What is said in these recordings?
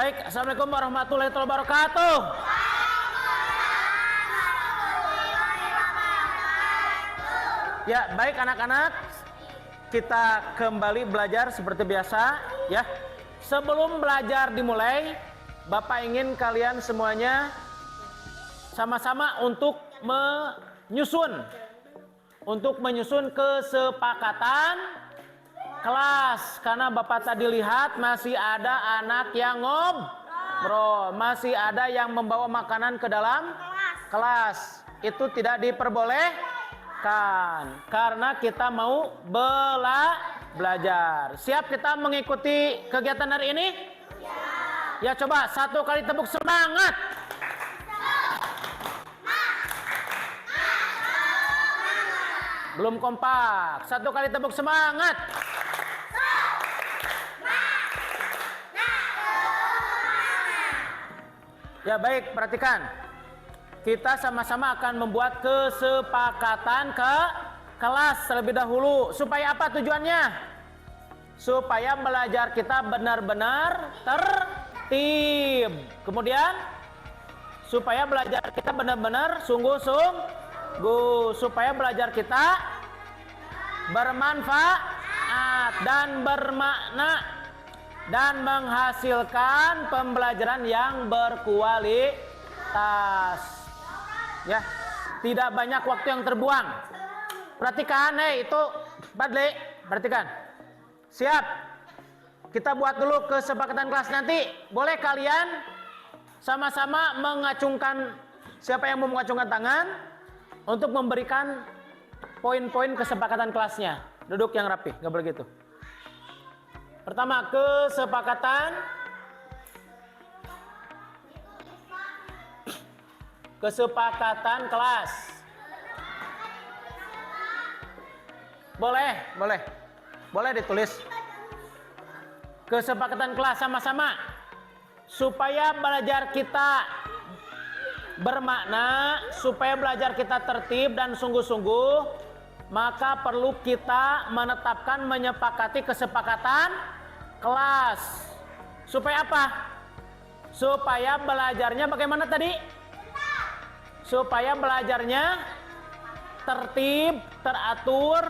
Baik, assalamualaikum warahmatullahi wabarakatuh. Ya, baik anak-anak, kita kembali belajar seperti biasa ya. Sebelum belajar dimulai, Bapak ingin kalian semuanya sama-sama untuk menyusun kesepakatan kelas, karena Bapak tadi lihat masih ada anak yang ngobrol, masih ada yang membawa makanan ke dalam kelas. Itu tidak diperbolehkan karena kita mau belajar. Siap kita mengikuti kegiatan hari ini? Ya, coba satu kali tepuk semangat. Belum kompak. Satu kali tepuk semangat. Ya, baik, perhatikan. Kita sama-sama akan membuat kesepakatan ke kelas terlebih dahulu. Supaya apa tujuannya? Supaya belajar kita benar-benar tertib. Kemudian supaya belajar kita benar-benar sungguh-sungguh. Supaya belajar kita bermanfaat dan bermakna dan menghasilkan pembelajaran yang berkualitas. Ya, tidak banyak waktu yang terbuang. Perhatikan, itu Badle, perhatikan. Siap. Kita buat dulu kesepakatan kelas nanti. Boleh kalian sama-sama mengacungkan, siapa yang mau mengacungkan tangan untuk memberikan poin-poin kesepakatan kelasnya. Duduk yang rapi, nggak boleh gitu. Pertama, kesepakatan kelas. Boleh ditulis. Kesepakatan kelas sama-sama supaya belajar kita bermakna, supaya belajar kita tertib dan sungguh-sungguh, maka perlu kita menetapkan, menyepakati kesepakatan kelas. Supaya apa? Supaya belajarnya bagaimana tadi? Supaya belajarnya tertib, teratur,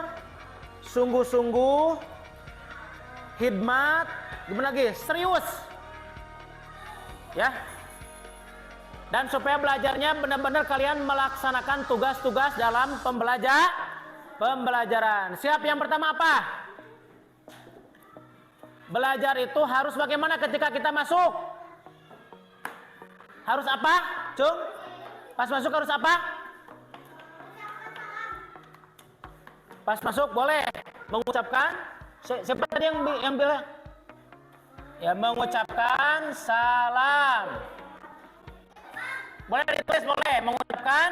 sungguh-sungguh, hikmat, gimana lagi? Serius. Ya. Dan supaya belajarnya benar-benar kalian melaksanakan tugas-tugas dalam pembelajaran. Siap, yang pertama apa? Belajar itu harus bagaimana ketika kita masuk? Harus apa, Cung? Pas masuk harus apa? Pas masuk boleh mengucapkan, siapa tadi yang bilang? Ya, mengucapkan salam. Boleh ditulis, boleh mengucapkan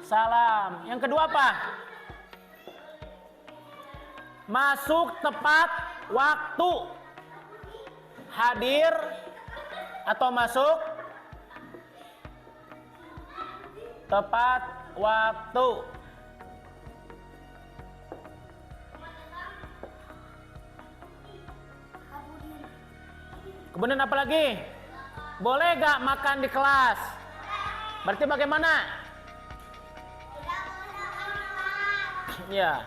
salam. Yang kedua apa? Masuk tepat waktu. Hadir atau masuk tepat waktu. Kemudian apa lagi? Boleh gak makan di kelas? Berarti bagaimana? Ya.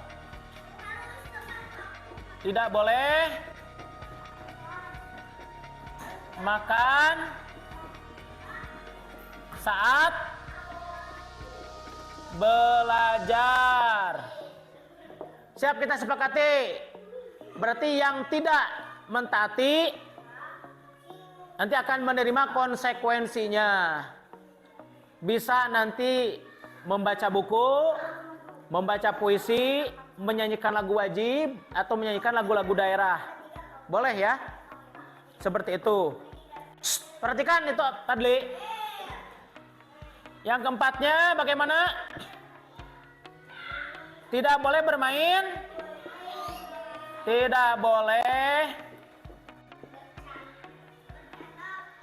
Tidak boleh makan saat belajar. Siap, kita sepakati. Berarti yang tidak mentaati nanti akan menerima konsekuensinya. Bisa nanti membaca buku, membaca puisi, menyanyikan lagu wajib, atau menyanyikan lagu-lagu daerah. Boleh ya? Seperti itu. Perhatikan itu, Padli. Yang keempatnya bagaimana? Tidak boleh bermain. Tidak boleh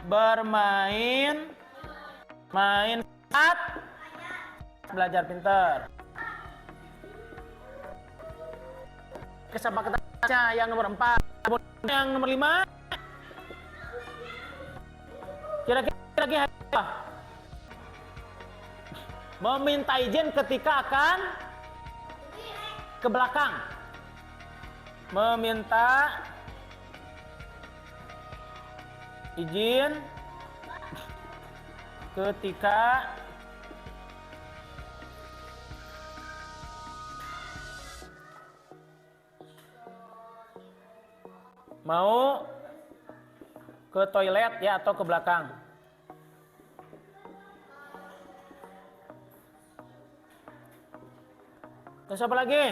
bermain saat belajar pintar. Kesepakatannya yang nomor 4. Kemudian yang nomor 5, lagi? Meminta izin ketika akan ke belakang. Meminta izin ketika mau ke toilet ya atau ke belakang. Terus apa lagi?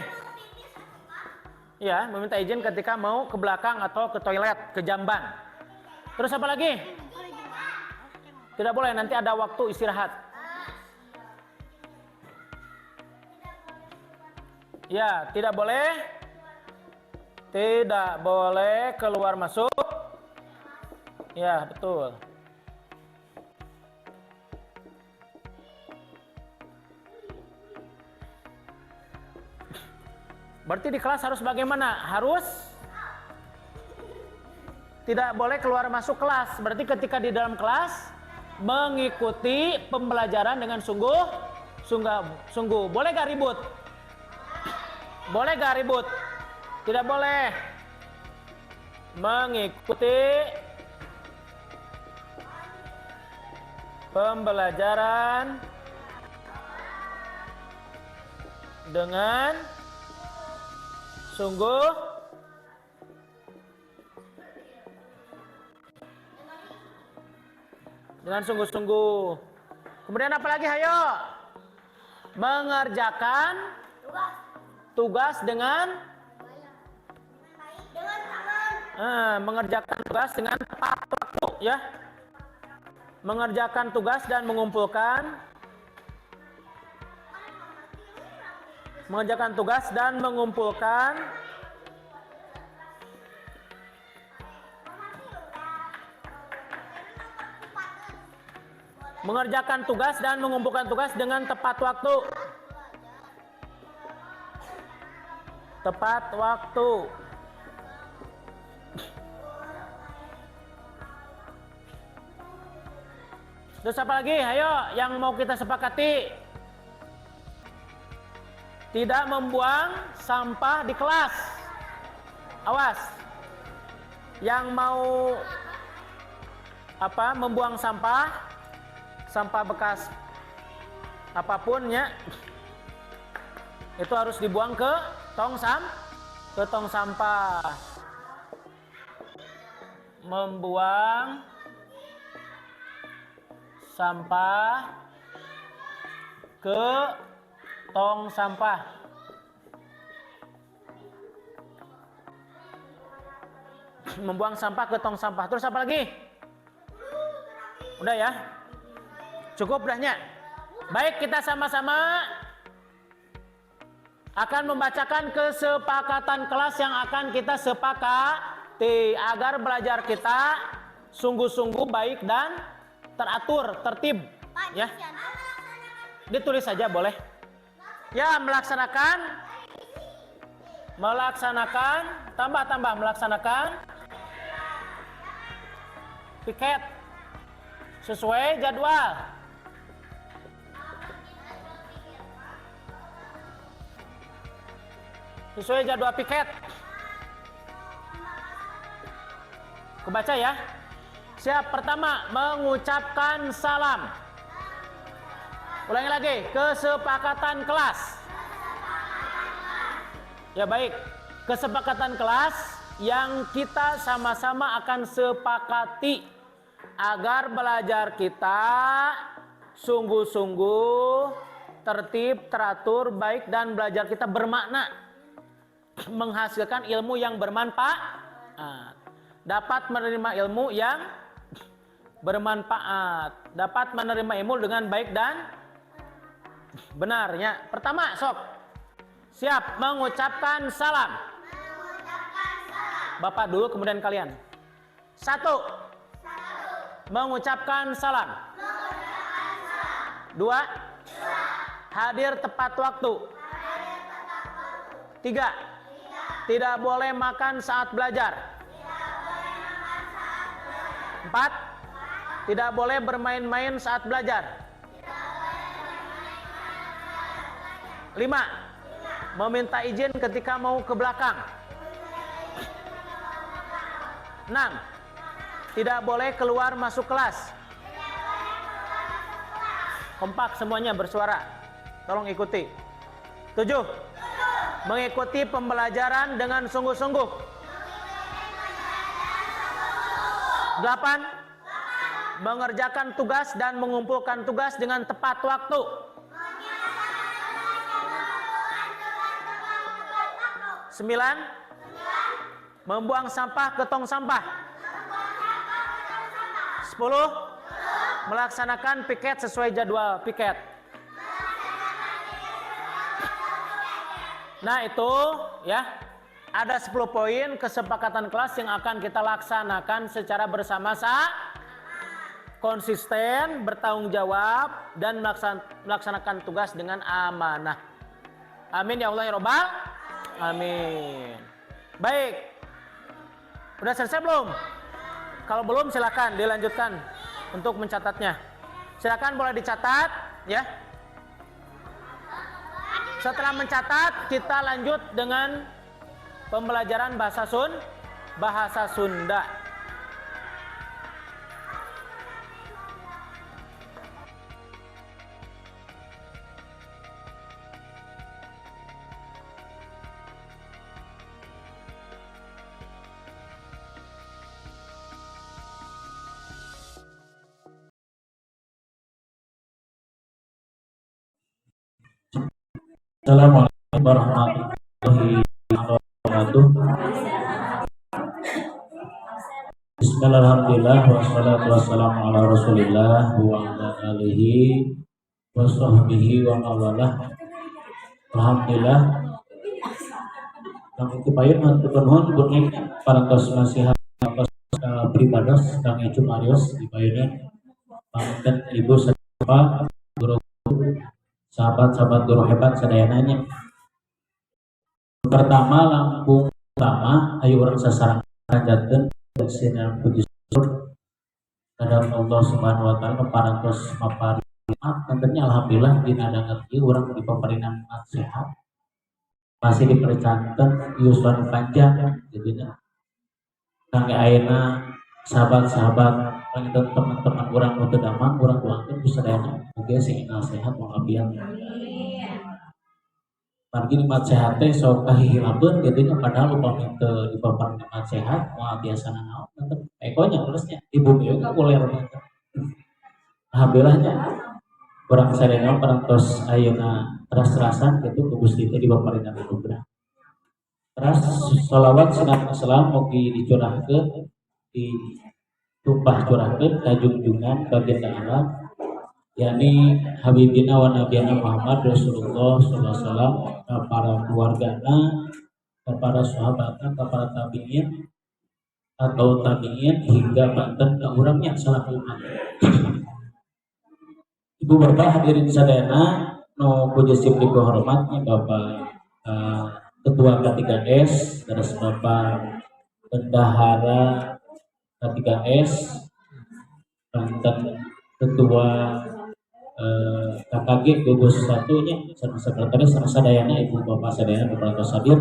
Ya, meminta izin ketika mau ke belakang atau ke toilet, ke jamban. Terus apa lagi? Tidak boleh, nanti ada waktu istirahat. Ya, tidak boleh. Tidak boleh keluar masuk. Ya, betul. Berarti di kelas harus bagaimana? Harus tidak boleh keluar masuk kelas. Berarti ketika di dalam kelas mengikuti pembelajaran dengan sungguh. Boleh gak ribut? Boleh gak ribut? Tidak boleh. Mengikuti pembelajaran dengan sungguh-sungguh. Kemudian apa lagi? Hayo. Mengerjakan tugas dengan mengerjakan tugas dengan tepat waktu ya. Mengerjakan tugas dan mengumpulkan mengerjakan tugas dan mengumpulkan tugas dengan tepat waktu. Tepat waktu. Terus apa lagi? Ayo, yang mau kita sepakati. Tidak membuang sampah di kelas. Awas. Yang mau membuang sampah bekas apapun ya, itu harus dibuang ke tong sampah. Membuang sampah ke tong sampah. Membuang sampah ke tong sampah. Terus apa lagi? Udah ya? Cukup dahnya. Baik, kita sama-sama akan membacakan kesepakatan kelas yang akan kita sepakati agar belajar kita sungguh-sungguh baik dan teratur, tertib. Ya. Ditulis saja boleh. Ya, melaksanakan piket sesuai jadwal. Sesuai jadwal piket. Kebaca ya. Siap, pertama mengucapkan salam. Ulangi lagi, kesepakatan kelas. Ya baik, kesepakatan kelas yang kita sama-sama akan sepakati agar belajar kita sungguh-sungguh, tertib, teratur, baik, dan belajar kita bermakna, menghasilkan ilmu yang bermanfaat, dapat menerima ilmu yang bermanfaat, dapat menerima ilmu dengan baik dan benarnya. Pertama, sok. Siap, mengucapkan salam. Bapak dulu, kemudian kalian. 1. Mengucapkan salam. 2. Hadir tepat waktu. 3. Tidak boleh makan saat belajar. 4. Tidak boleh bermain-main saat belajar. 5. Meminta izin ketika mau ke belakang. 6. Tidak boleh keluar masuk kelas. Kompak semuanya bersuara. Tolong ikuti. 7. Mengikuti pembelajaran dengan sungguh-sungguh. 8. Mengerjakan tugas dan mengumpulkan tugas dengan tepat waktu. 9. Membuang sampah ke tong sampah. 10. Melaksanakan piket sesuai jadwal piket. Nah itu ya, ada 10 poin kesepakatan kelas yang akan kita laksanakan secara bersama-sama, konsisten, bertanggung jawab, dan melaksanakan tugas dengan amanah. Amin ya Allah ya Rabbal. Amin. Baik. Udah selesai belum? Kalau belum silakan dilanjutkan untuk mencatatnya. Silakan boleh dicatat ya. Setelah mencatat kita lanjut dengan pembelajaran bahasa Sunda. Assalamualaikum warahmatullahi wabarakatuh. Bismillahirrahmanirrahim. Wassalatu wassalamu ala Rasulillah wa ala alihi wa sahbihi wa mawalah. Alhamdulillah. Kang kipayeun haturkeun nuhun kuning parantos nasihat pribados Kang Icuk Arios dipayeun pamiten Ibu Sahabat guru sahabat-sahabat guru hebat sadayananya. Pertama langkung utama ayo urang sasarang panjatkeun sinar puji syukur kepada Allah Subhanahu wa taala parantos mapari tentunya alhamdulillah dina danget ieu urang dipaparinan sehat masih dipercanten yuswan panjang jadinya kangge ayeuna sahabat-sahabat teman-teman urang nu teu damang urang doakeun ku sadayana muga sing sehat walafiat. Margi nikmat sehat teh sok kahihilabeun gitunya padahal upami teu dipaparin nikmat sehat moal biasana naon tetep ekonya terusnya di bumi ge kuler banget. Alhamdulillahnya urang sadayana parantos ayeuna teras-terasan kitu ku Gusti teh dipaparin anugerah. Teras shalawat sunat salam mugi dicurahkeun ditumpah curahkeun ka junjungan baginda Allah yakni Habibina wa Nabiyana Muhammad Rasulullah SAW, ke para keluargana, ke para sahabatna, ke para tabi'in atau tabi'in hingga banten ke urangnya salaku umat. Ibu bapak hadirin sadayana nu puji sipri hormatnya Bapak Ketua K3S, terus Bapak Bendahara K3S, Banten Ketua KKG gugus satunya sama sekretaris sama sadayana ibu bapak sadayana beberapa sadir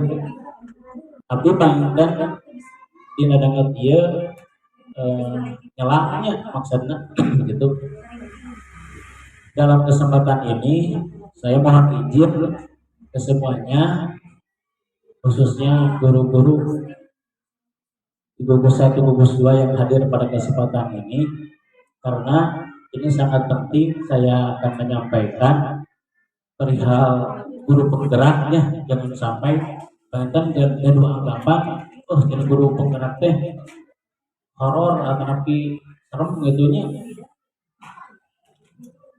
tapi Banten dina danget ieu nyelaknya maksudnya gitu. Dalam kesempatan ini saya mohon izin ke semuanya khususnya guru-guru gugus 1 gugus 2 yang hadir pada kesempatan ini karena ini sangat penting. Saya akan menyampaikan perihal guru penggeraknya, jangan sampai Banten dan dua anggapan jadi guru penggerak teh horor atau napi serem gitunya.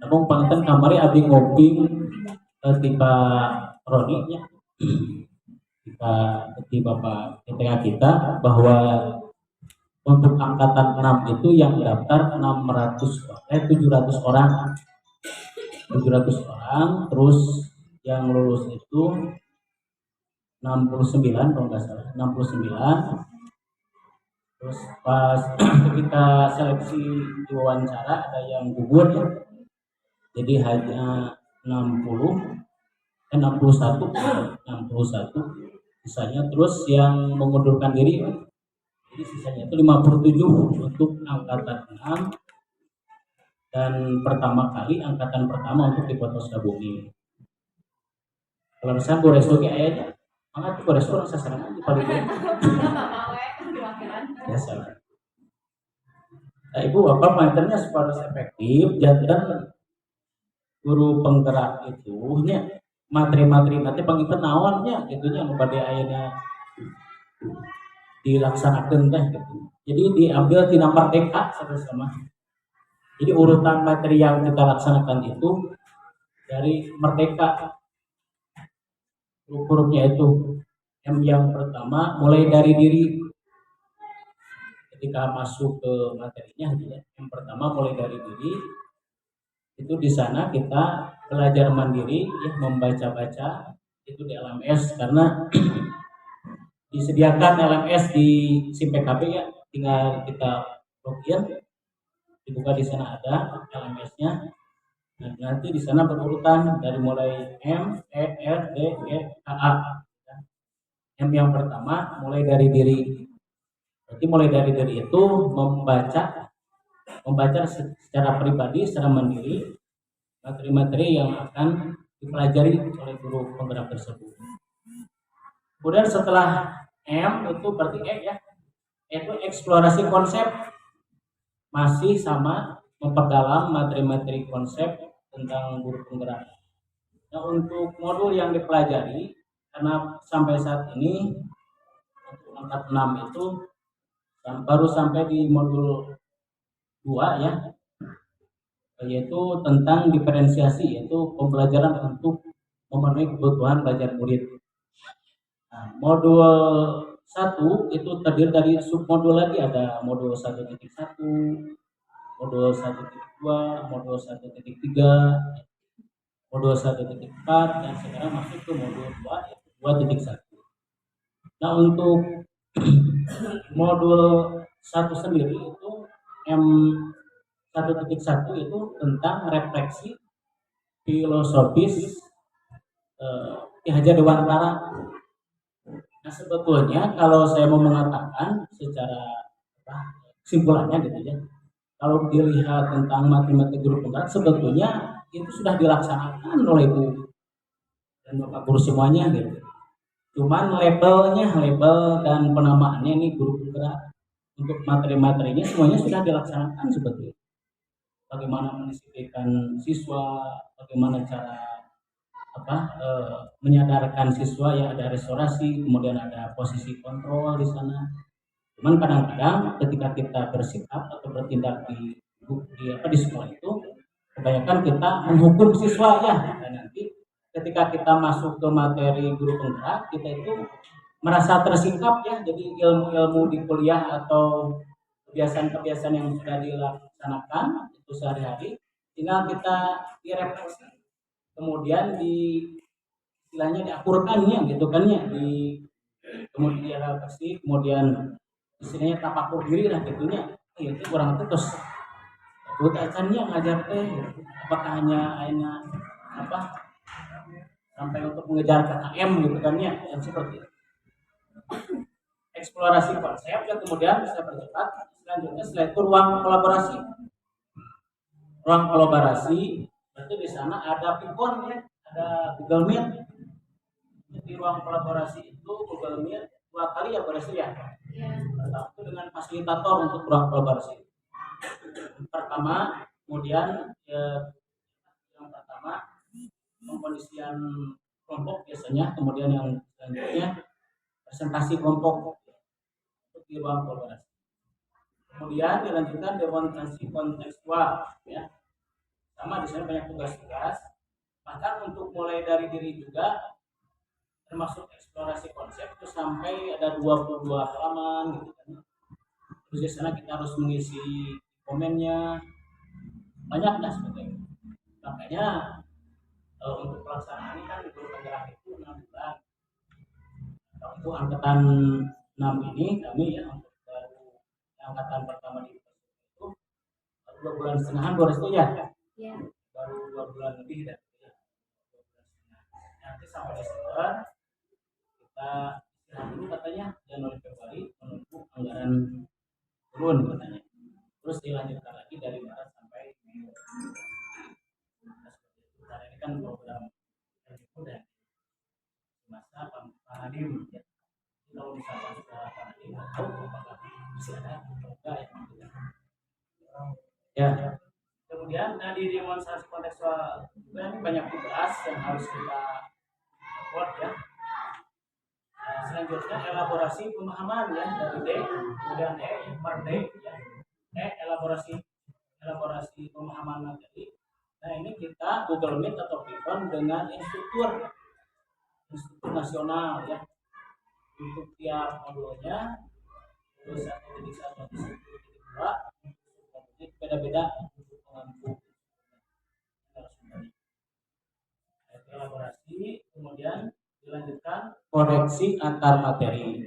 Namun Banten kamari abdi ngopi tiba Roninya tiba Bapak kita bahwa untuk angkatan 6 itu yang daftar 700 orang. 700 orang, terus yang lulus itu 69 kalau nggak salah, 69. Terus pas kita seleksi di wawancara ada yang gugur ya, jadi hanya 61 sisanya. Terus yang mengundurkan diri, jadi sisanya itu 57 untuk angkatan 6 dan angkatan pertama untuk di Kota Sukabumi. Kalau misalnya gue resto kayak ayahnya, maka tuh gue resto orang sasaran di paling ya salah. Nah, ibu bapak pengantarnya supaya efektif, jangan guru penggerak itu nya materi-materi nanti panggil naonnya gitunya pada ayahnya dilaksanakan teh gitu. Jadi diambil di nomor TK sama-sama. Jadi urutan materi yang kita laksanakan itu dari Merdeka. Huruf-hurufnya itu M yang pertama mulai dari diri. Ketika masuk ke materinya gitu ya. Yang pertama mulai dari diri. Itu di sana kita belajar mandiri ya, membaca-baca itu di LMS karena disediakan LMS di SIM PKB ya, tinggal kita login, dibuka di sana ada LMS-nya. Nah, nanti di sana berurutan dari mulai M, E, R, D, E, A. M yang pertama mulai dari diri. Berarti mulai dari diri itu membaca secara pribadi, secara mandiri materi-materi yang akan dipelajari oleh guru penggerak tersebut. Kemudian setelah M itu berarti E ya, itu eksplorasi konsep, masih sama memperdalam materi-materi konsep tentang guru penggerak. Nah, untuk modul yang dipelajari karena sampai saat ini untuk angkat 6 itu baru sampai di modul 2 ya, yaitu tentang diferensiasi, yaitu pembelajaran untuk memenuhi kebutuhan belajar murid. Nah, modul 1 itu terdiri dari submodul lagi, ada modul 1.1, modul 1.2, modul 1.3, modul 1.4 dan sekarang masuk ke modul 2 yaitu 2.1. Nah, untuk modul 1 sendiri itu M1.1 itu tentang refleksi filosofis Ki Hajar Dewantara. Nah, sebetulnya kalau saya mau mengatakan secara kesimpulannya gitu ya, kalau dilihat tentang matematika guru penggerak sebetulnya itu sudah dilaksanakan oleh ibu dan bapak guru semuanya gitu. Cuman label dan penamaannya ini guru penggerak. Untuk materi-materinya semuanya sudah dilaksanakan sebetulnya. Bagaimana mendisiplinkan siswa, bagaimana cara menyadarkan siswa ya, ada restorasi, kemudian ada posisi kontrol di sana. Cuman kadang-kadang ketika kita bersikap atau bertindak di sekolah itu, kebanyakan kita menghukum siswa ya. Dan nanti ketika kita masuk ke materi guru penggerak, kita itu merasa tersingkap ya. Jadi ilmu-ilmu di kuliah atau kebiasaan-kebiasaan yang sudah dilaksanakan itu sehari-hari, tinggal kita direfleksi. Kemudian istilahnya diakurkannya gitu kan ya, kemudian refleksi, kemudian istilahnya tapakur diri lah gitunya. Itu kurang terus acannya ngajar teh apakah hanya sampai untuk mengejar KKM gitu kan ya, yang seperti itu. Eksplorasi konsep dan kemudian saya percepat selanjutnya setelah itu ruang kolaborasi berarti di sana ada Pikon ya, ada Google Meet. Di ruang kolaborasi itu Google Meet 2 kali ya berhasil ya. Itu dengan fasilitator untuk ruang kolaborasi. Pertama, kemudian yang pertama pengkondisian kelompok biasanya, kemudian yang selanjutnya presentasi kelompok untuk di ruang kolaborasi. Kemudian dilanjutkan demonstrasi kontekstual ya. Sama di sana banyak tugas-tugas. Bahkan untuk mulai dari diri juga termasuk eksplorasi konsep itu sampai ada 22 halaman gitu kan. Terus di sana kita harus mengisi komennya banyak lah sebagainya. Makanya untuk pelaksanaan ini kan guru penggerak itu 6 bulan. Untuk angkatan 6 ini kami ya untuk baru angkatan pertama di itu baru 2,5 bulan baru itu ya. Iya. Baru 2 bulan lebih dan ya. 2 bulan setengah. Nanti sampai Desember kita istirahat dulu katanya, Januari Februari menunggu anggaran turun katanya. Terus dilanjutkan lagi dari Maret sampai Mei. Karena ini kan program lebih mudah masa Paradim ya. Kalau misalkan sudah Paradim tahu apakah masih ada atau enggak ya. Kemudian di demonstrasi kontekstual juga ini banyak tugas yang harus kita buat ya. Selanjutnya elaborasi pemahaman ya dari D, kemudian per D ya. Elaborasi pemahaman materi. Nah ini kita Google Meet atau Pivot dengan instruktur nasional ya untuk tiap modulnya. Terus 1.1 1.2 beda-beda untuk pengampu elaborasi, kemudian dilanjutkan koreksi antar materi.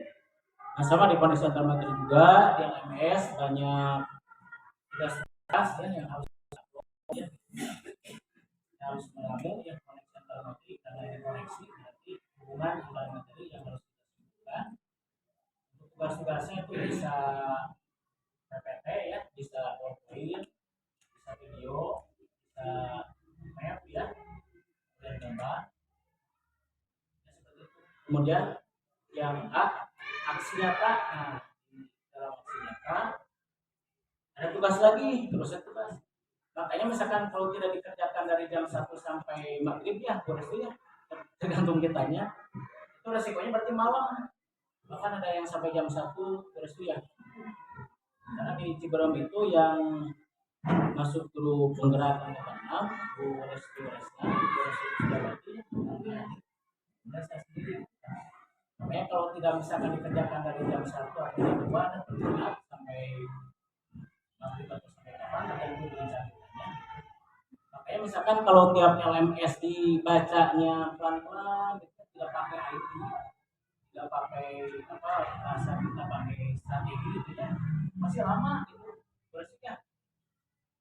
Nah sama di koreksi antar materi juga yang MS banyak tugas ya yang harus mengambil ya koneksi antar materi, karena ini koneksi berarti hubungan antar materi yang harus kita sebutkan. Untuk tugas-tugasnya itu bisa PPT ya, bisa PowerPoint, bisa video, bisa map ya, dan gambar ya, seperti itu. Kemudian yang A, aksi nyata. Nah di dalam aksi nyata ada tugas lagi, terusnya tugas. Makanya misalkan kalau tidak dikerjakan dari jam 1 sampai maghrib ya, ya tergantung kitanya, itu resikonya berarti malam. Bahkan ada yang sampai jam 1 ya. Karena di Ciberem itu yang masuk grup penggerak angkatan 6, Bu Restu Resna, Bu Restu Sudawati, dan saya sendiri. Makanya kalau tidak misalkan dikerjakan dari jam 1 atau jam 2 dan terlihat sampai maghrib atau sampai kapan, tergantung dengan catatan. Makanya misalkan kalau tiap LMS dibacanya pelan-pelan, kita tidak pakai IT, tidak pakai bahasa, kita pakai strategi gitu ya, masih lama itu prosesnya.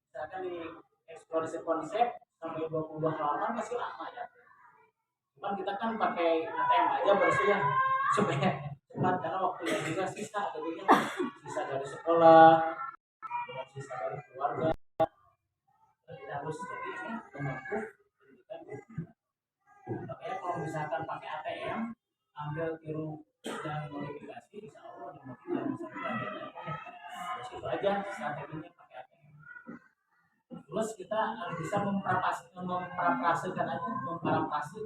Misalkan di eksplorasi konsep sampai 22 halaman masih lama ya. Cuman kita kan pakai ATM aja bersih ya, supaya cepat, karena waktunya juga sisa gitu ya, sisa dari sekolah, sisa dari keluarga. Kita harus jadi ini memampu pendidikan. Makanya kalau misalkan pakai ATM, ambil tiru dan modifikasi, insya Allah mungkin yang bisa kita lihat ya. Itu aja strateginya pakai ATM. Terus kita harus bisa memparafrasekan aja, memparafrase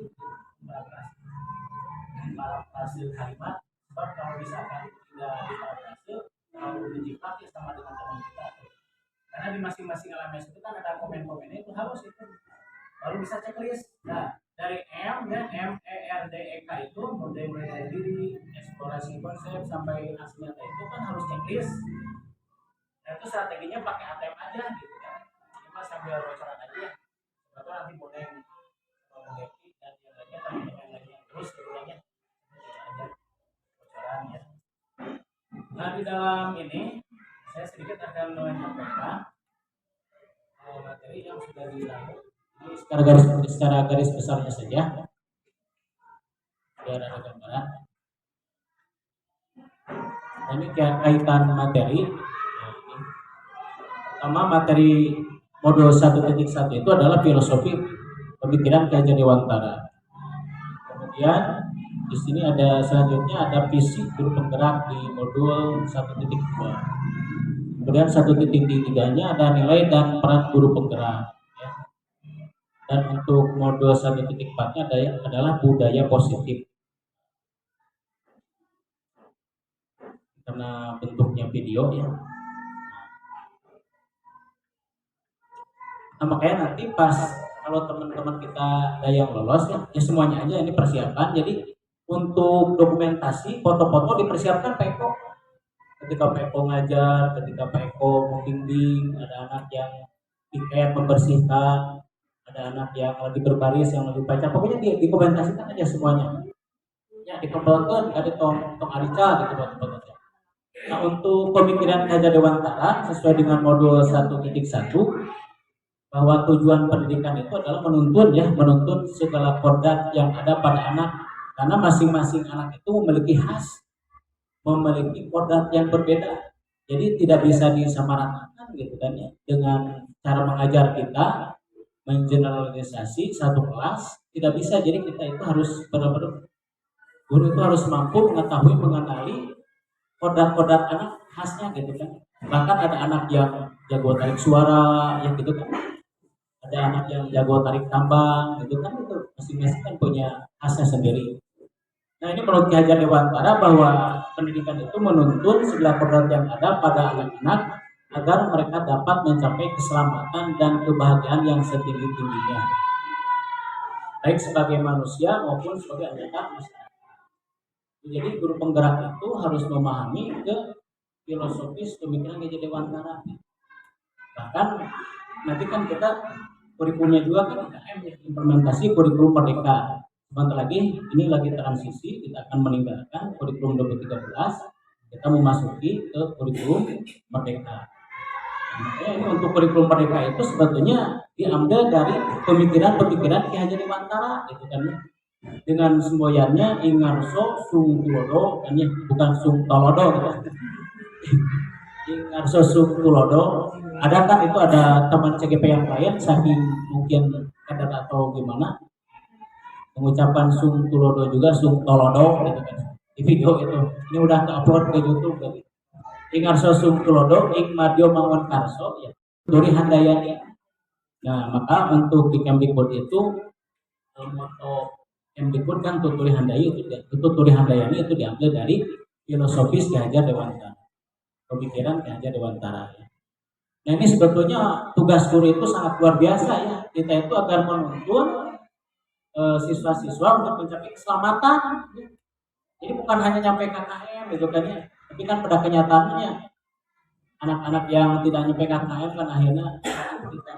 kalimat. Sebab kalau misalkan tidak diparafrase, kalau dijiplak ya sama dengan teman kita. Karena di masing-masing LMS itu kan ada komen-komennya, itu harus itu baru bisa checklist. Nah dari M ya, MERDEK itu mulai dari diri, eksplorasi konsep sampai aksi nyata itu kan harus checklist. Nah itu strateginya pakai ATM aja gitu kan. Cuma sambil bocoran aja. Sebab nanti boleh mengganti dan yang lainnya teman-teman lagi yang terus keduanya aja bocoran ya. Nah di dalam ini saya sedikit akan menyampaikan materi yang sudah dilakukan. Ini secara garis besarnya saja, biar ada gambaran. Ini kaitan materi. Pertama materi modul 1.1 itu adalah filosofi pemikiran Ki Hajar Dewantara. Kemudian di sini ada selanjutnya ada visi guru penggerak di modul 1.2. Kemudian 1.3-nya ada nilai dan peran guru penggerak. Ya. Dan untuk modul 1.4-nya adalah budaya positif. Karena bentuknya video ya. Nah makanya nanti pas kalau teman-teman kita ada yang lolos ya semuanya aja ini persiapan. Jadi untuk dokumentasi foto-foto dipersiapkan Pak Eko. Ketika Pak Eko ngajar, ketika Pak Eko membimbing, ada anak yang piket membersihkan, ada anak yang lagi berbaris, yang lagi baca, pokoknya dikomentasikan aja semuanya. Ya dikembangkan, ada tong Arica gitu buat aja. Nah, untuk pemikiran Kaja Dewantara sesuai dengan modul 1.1 bahwa tujuan pendidikan itu adalah menuntun segala kodrat yang ada pada anak, karena masing-masing anak itu memiliki kodrat yang berbeda. Jadi tidak bisa disamaratakan gitu kan ya. Dengan cara mengajar kita mengeneralisasi satu kelas tidak bisa. Jadi kita itu harus benar-benar guru itu harus mampu mengetahui mengenali kodrat-kodrat anak khasnya gitu kan. Bahkan ada anak yang jago tarik suara ya gitu kan. Ada anak yang jago tarik tambang gitu kan, itu masing-masing kan punya khasnya sendiri. Nah ini menurut Ki Hajar Dewantara bahwa pendidikan itu menuntun segala kodrat yang ada pada anak-anak agar mereka dapat mencapai keselamatan dan kebahagiaan yang setinggi-tingginya, baik sebagai manusia maupun sebagai anggota masyarakat. Jadi guru penggerak itu harus memahami ke filosofis pemikiran Ki Hajar Dewantara. Bahkan nanti kan kita kurikulumnya juga kan IKM implementasi kurikulum merdeka. Sebentar lagi ini lagi transisi, kita akan meninggalkan kurikulum 2013, kita memasuki ke kurikulum merdeka. Makanya ini untuk kurikulum merdeka itu sebetulnya diambil dari pemikiran-pemikiran Ki Hajar Dewantara gitu kan, dengan semboyannya Ingarso Sung Tulodo kan ya, bukan Sung Tolodo gitu. Ingarso Sung Tulodo, ada kan itu ada teman CGP yang lain saking mungkin kadang atau gimana pengucapan Sung Tulodo juga Sung Tolodo gitu kan di video itu. Ini udah ke-upload ke YouTube gitu. Ingarso Sung Tulodo Ing Madyo Mangun Karso ya Turi Handayani. Nah maka untuk di Kemdikbud itu moto Kemdikbud kan Tuturi Handayani itu Turi Handayani itu diambil dari filosofis Ki Hajar Dewantara, pemikiran Ki Hajar Dewantara ya. Nah ini sebetulnya tugas guru itu sangat luar biasa ya, kita itu agar menuntun siswa-siswa untuk mencapai keselamatan. Jadi bukan hanya nyampe KKM gitu kan ya, tapi kan pada kenyataannya anak-anak yang tidak nyampe KKM kan akhirnya kita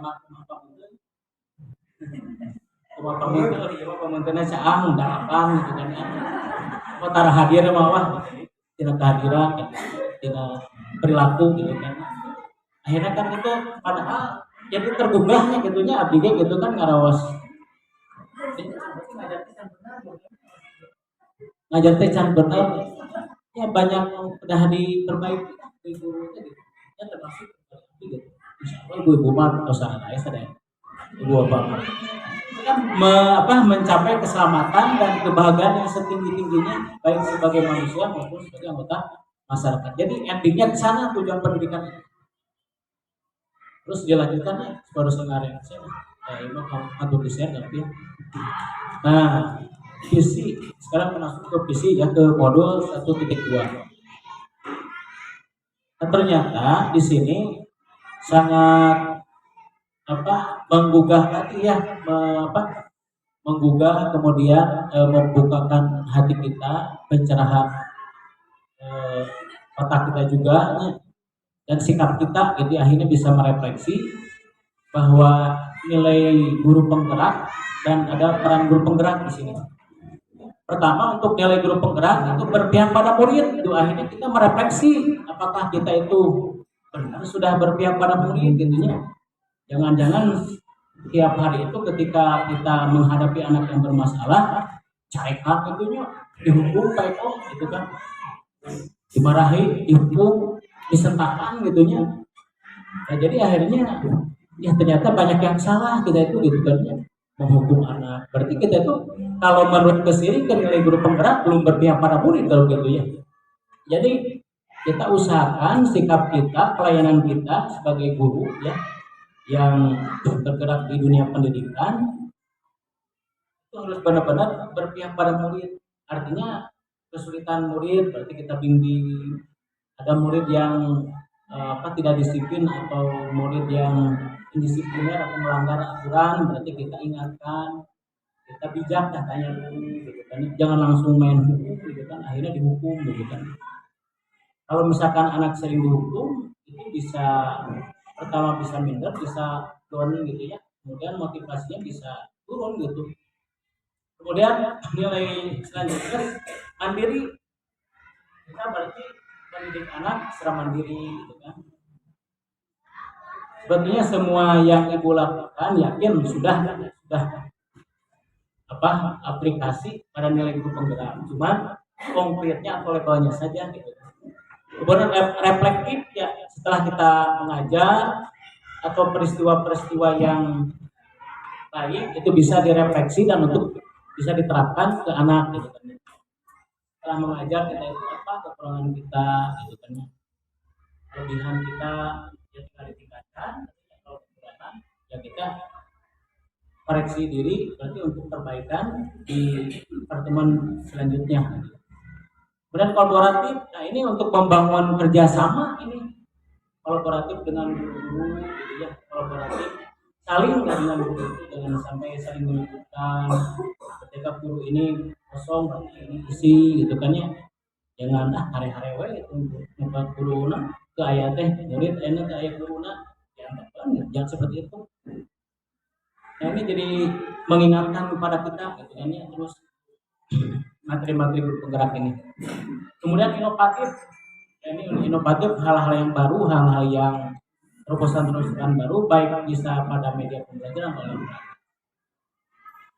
pementennya caang dalapan gitu kan ya. Tara hadir mawah tidak kehadiran tidak perilaku gitu kan. Akhirnya kan itu padahal jadi tergugahnya gitunya abdi gitu kan ngarawas ngajar teh can bener ya, banyak udah diperbaiki di gurunya gitu ya, termasuk gitu. Insyaallah ibu mah atau sana lain sadaya ibu bapak kan mencapai keselamatan dan kebahagiaan yang setinggi-tingginya baik sebagai manusia maupun sebagai anggota masyarakat. Jadi endingnya ke sana tujuan pendidikan. Terus dilanjutkan ya baru sengaja saya ini mau di share tapi ya. Nah visi sekarang masuk ke visi ya ke modul 1.2. Nah, ternyata di sini sangat menggugah hati ya, menggugah kemudian membukakan hati kita, pencerahan otak kita juga ya, dan sikap kita, jadi akhirnya bisa merefleksi bahwa nilai guru penggerak dan ada peran guru penggerak di sini. Pertama untuk nilai guru penggerak itu berpihak pada murid, itu akhirnya kita merefleksi apakah kita itu benar sudah berpihak pada murid gitunya. Jangan-jangan tiap hari itu ketika kita menghadapi anak yang bermasalah, carekan gitunya, dihukum kayak gitu kan, dimarahi, dihukum, disentakkan gitunya. Nah, jadi akhirnya ya ternyata banyak yang salah kita itu gitu kan ya, menghukum anak. Berarti kita itu kalau menurut kesini ke nilai guru penggerak belum berpihak pada murid kalau gitu ya. Jadi kita usahakan sikap kita, pelayanan kita sebagai guru ya yang bergerak di dunia pendidikan itu harus benar-benar berpihak pada murid. Artinya kesulitan murid berarti kita bimbing. Ada murid yang tidak disiplin atau murid yang indisipliner atau melanggar aturan, berarti kita ingatkan, kita bijak tanya dulu gitu kan. Jangan langsung main hukum gitu kan, akhirnya dihukum gitu kan. Kalau misalkan anak sering dihukum itu bisa pertama bisa minder, bisa turun gitu ya, kemudian motivasinya bisa turun gitu. Kemudian nilai selanjutnya mandiri, kita berarti mendidik anak secara mandiri gitu kan. Sebetulnya semua yang ibu lakukan yakin sudah aplikasi pada nilai guru penggerak, cuma konkretnya atau levelnya saja gitu. Kemudian reflektif ya, setelah kita mengajar atau peristiwa-peristiwa yang baik itu bisa direfleksi dan untuk bisa diterapkan ke anak gitu kan. Setelah mengajar kita itu apa kekurangan kita gitu kan, kelebihan kita ya kita ditingkatkan, kalau kekurangan ya kita koreksi diri berarti untuk perbaikan di pertemuan selanjutnya. Kemudian kolaboratif, nah ini untuk membangun kerjasama, ini kolaboratif dengan guru gitu ya, kolaboratif saling dengan guru itu, jangan sampai saling menyebutkan ketika guru ini kosong berarti ini isi gitu kan ya, jangan hari-hari we itu membuat guru ke ayah teh murid enak ke ayah guru jangan seperti itu. Nah ini jadi mengingatkan kepada kita gitu kan ya, terus materi-materi guru penggerak ini. Kemudian inovatif, ya, ini inovatif hal-hal yang baru, hal-hal yang terobosan-terobosan baru, baik bisa pada media pembelajaran maupun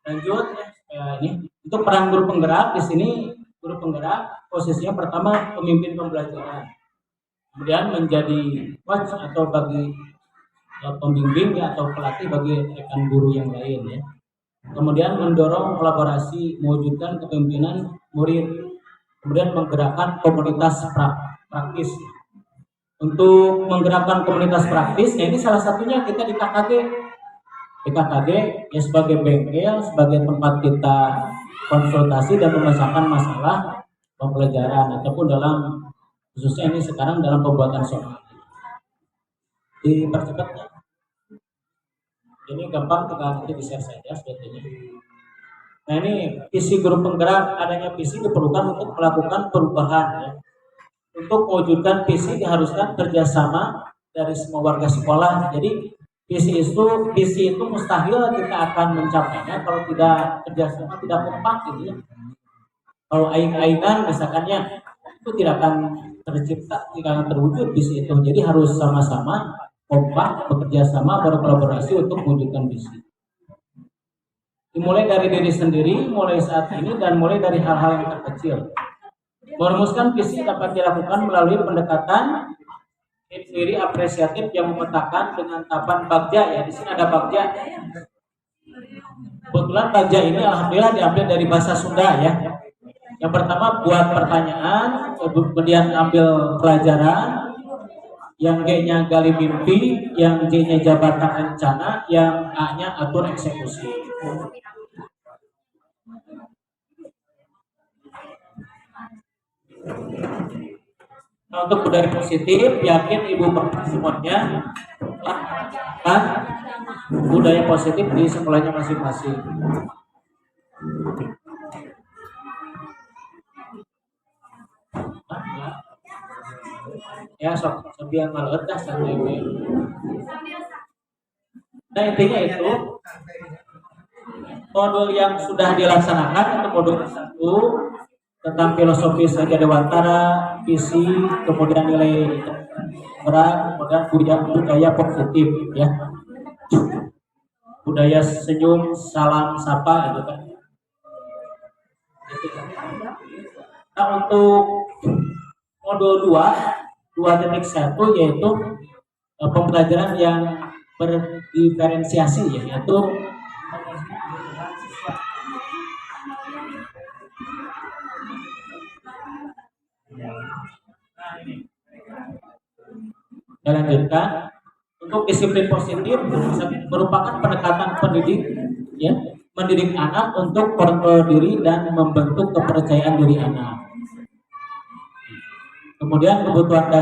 lanjut ya, ini untuk peran guru penggerak di sini. Guru penggerak posisinya pertama pemimpin pembelajaran, kemudian menjadi coach atau bagi pembimbing ya, atau pelatih bagi rekan guru yang lain ya. Kemudian mendorong kolaborasi, mewujudkan kepemimpinan murid, kemudian menggerakkan komunitas praktis. Untuk menggerakkan komunitas praktis, ya ini salah satunya kita di KKD. Di KKD ya sebagai bengkel, sebagai tempat kita konsultasi dan memecahkan masalah pembelajaran ataupun dalam khususnya ini sekarang dalam pembuatan soal. Dipercepatnya. Ini gampang tinggal nanti di-share saja sebetulnya. Nah ini visi guru penggerak, adanya visi diperlukan untuk melakukan perubahan ya. Untuk mewujudkan visi diharuskan kerjasama dari semua warga sekolah. Jadi visi itu mustahil kita akan mencapainya kalau tidak kerjasama, tidak kompak gitu ya. Kalau aing-aingan misalkannya itu tidak akan tercipta, tidak akan terwujud visi itu. Jadi harus sama-sama kompak, bekerja sama, berkolaborasi untuk mewujudkan visi. Dimulai dari diri sendiri, mulai saat ini, dan mulai dari hal-hal yang terkecil. Merumuskan visi dapat dilakukan melalui pendekatan diri apresiatif yang memetakan dengan tahapan bagja ya. Di sini ada bagja. Kebetulan bagja ini alhamdulillah diambil dari bahasa Sunda ya. Yang pertama buat pertanyaan, kemudian ambil pelajaran. Yang G-nya gali mimpi, yang J-nya jabatan rencana, yang A-nya atur eksekusi. Nah, untuk budaya positif, yakin ibu bapak semuanya kan budaya positif di sekolahnya masing-masing. Ya sok yang malah dah santai. Nah intinya itu modul yang sudah dilaksanakan untuk modul 1 tentang filosofi Saja Dewantara, visi, kemudian nilai berat, kemudian budaya positif ya, budaya senyum, salam, sapa gitu kan. Nah untuk modul 2.1 yaitu pembelajaran yang berdiferensiasi ya, yaitu dilanjutkan untuk disiplin positif merupakan pendekatan pendidik ya, mendidik anak untuk kontrol diri dan membentuk kepercayaan diri anak. Kemudian kebutuhan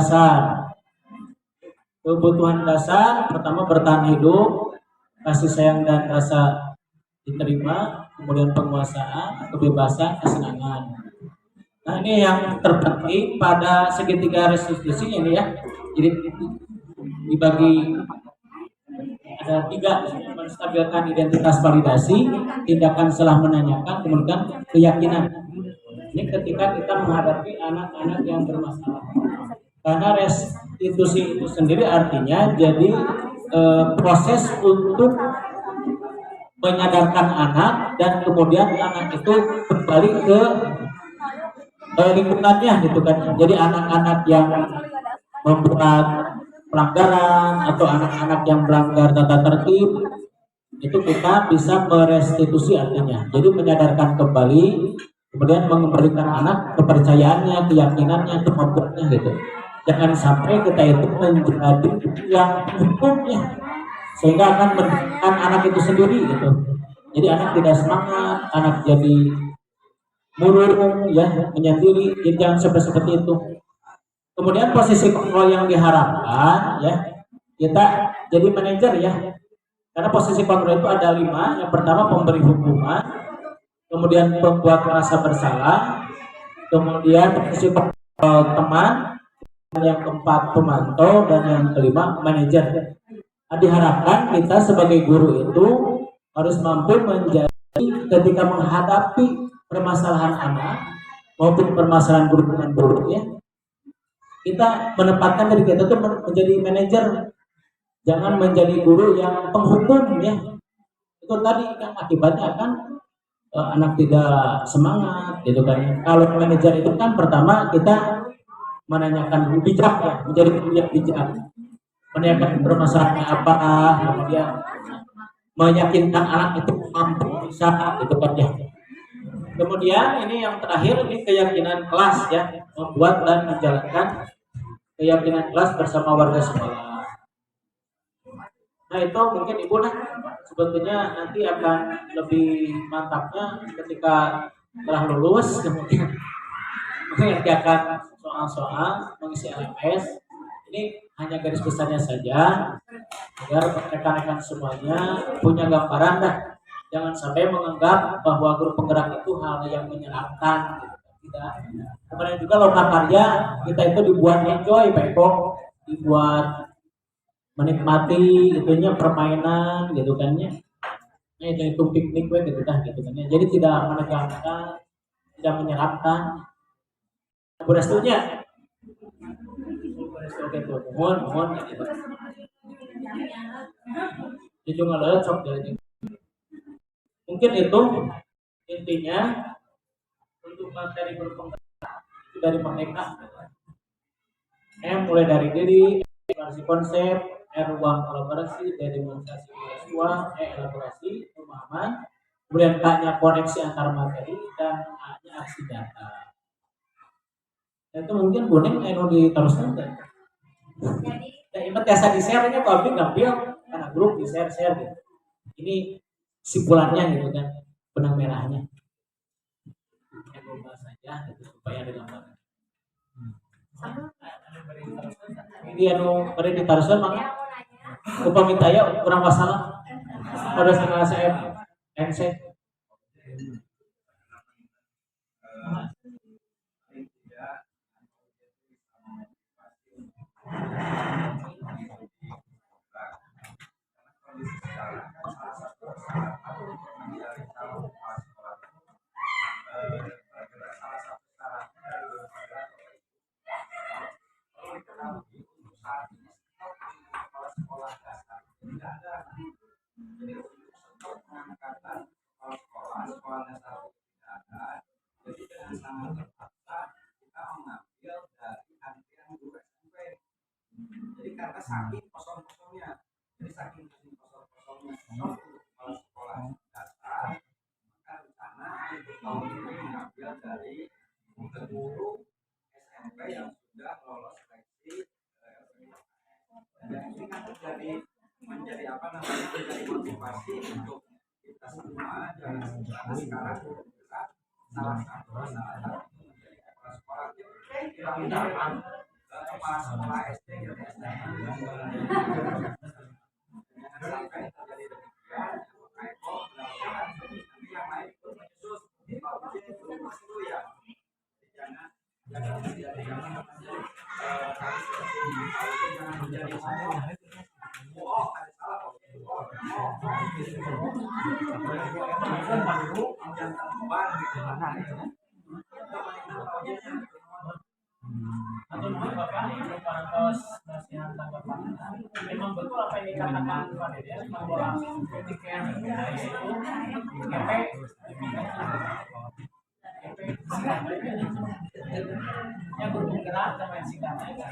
dasar pertama bertahan hidup, kasih sayang dan rasa diterima, kemudian penguasaan, kebebasan, kesenangan. Nah ini yang terpenting pada segitiga restitusi ini ya. Jadi dibagi ada 3, menstabilkan identitas validasi, tindakan setelah menanyakan, kemudian keyakinan. Ini ketika kita menghadapi anak-anak yang bermasalah. Karena restitusi itu sendiri artinya jadi proses untuk menyadarkan anak dan kemudian anak itu kembali ke lingkungannya gitu kan. Jadi anak-anak yang membuat pelanggaran atau anak-anak yang melanggar tata tertib itu kita bisa merestitusi artinya. Jadi menyadarkan kembali, kemudian mengembalikan anak kepercayaannya, keyakinannya, kemampuannya gitu. Jangan sampai kita itu menjadi yang hukumnya sehingga akan menekan anak itu sendiri gitu. Jadi anak tidak semangat, anak jadi murung ya, menyendiri, jadi jangan seperti itu. Kemudian posisi kontrol yang diharapkan ya, kita jadi manajer ya. Karena posisi kontrol itu ada 5. Yang pertama pemberi hukuman, kemudian pembuat merasa bersalah, kemudian posisi kontrol teman, yang keempat pemantau, dan yang kelima manajer. Nah, diharapkan kita sebagai guru itu harus mampu menjadi ketika menghadapi permasalahan anak maupun permasalahan guru dengan guru ya, kita menempatkan diri kita itu menjadi manajer, jangan menjadi guru yang penghukum ya. Itu tadi kan akibatnya kan anak tidak semangat gitu kan. Kalau manajer itu kan pertama kita menanyakan bijak ya, menjadi guru yang bijak, menanyakan permasalahannya apa, kemudian meyakinkan anak itu mampu bisa gitu kan ya. Kemudian ini yang terakhir, ini keyakinan kelas ya, membuat dan menjalankan keyakinan kelas bersama warga sekolah. Nah itu mungkin ibu nah sebetulnya nanti akan lebih mantapnya ketika telah lulus, kemudian mengerjakan soal-soal mengisi LMS. Ini hanya garis besarnya saja agar rekan-rekan semuanya punya gambaran dah. Jangan sampai menganggap bahwa guru penggerak itu hal yang menyenangkan gitu. Tidak. Kemudian juga lomba karya kita itu dibuat enjoy, Pak Eko, dibuat menikmati itunya permainan gitu kan ya. Nah itu piknik gitu kan gitu kan ya. Jadi tidak menegangkan, tidak menyeramkan. Udah setuju? Oke tuh, mohon gitu. Itu nggak sok dari. Mungkin itu intinya untuk materi berpenggerak itu dari Merdeka. Mulai dari diri, elaborasi konsep, ruang kolaborasi, demonstrasi mahasiswa, elaborasi pemahaman, kemudian K-nya koneksi antar materi, dan A-nya aksi data. Itu mungkin kuning diteruskan kan? Ya ingat biasa di share-nya publik ngambil karena grup di share gitu. Ini simpulannya gitu kan, benang merahnya. Bahas saja gitu, supaya ada gambaran. Ini beri ditaruhkan maka upami taya kurang masalah pada setengah saya MC. Saking kosong-kosongnya, jadi saking kosong-kosongnya kepala sekolah dasar, maka rencana untuk tahun ini mengambil dari guru SMP yang sudah lolos seleksi dan ini kan menjadi apa namanya, menjadi motivasi untuk kita semua. Jangan sekarang bergerak salah satu menjadi kepala sekolah kita kepala sekolah SD dan SMP. Sampai terjadi demikian, Eko mudah-mudahan nanti yang lain itu menyusul di bawah itu ya. Jangan menjadi jangan menjadi oh ada salah jangan terbeban gitu. Menurut Bapak, Parantos nasihat Bapak, memang betul apa yang dikatakan Pak Dede bahwa tiket itu GP yang bergerak sama yang singkatnya.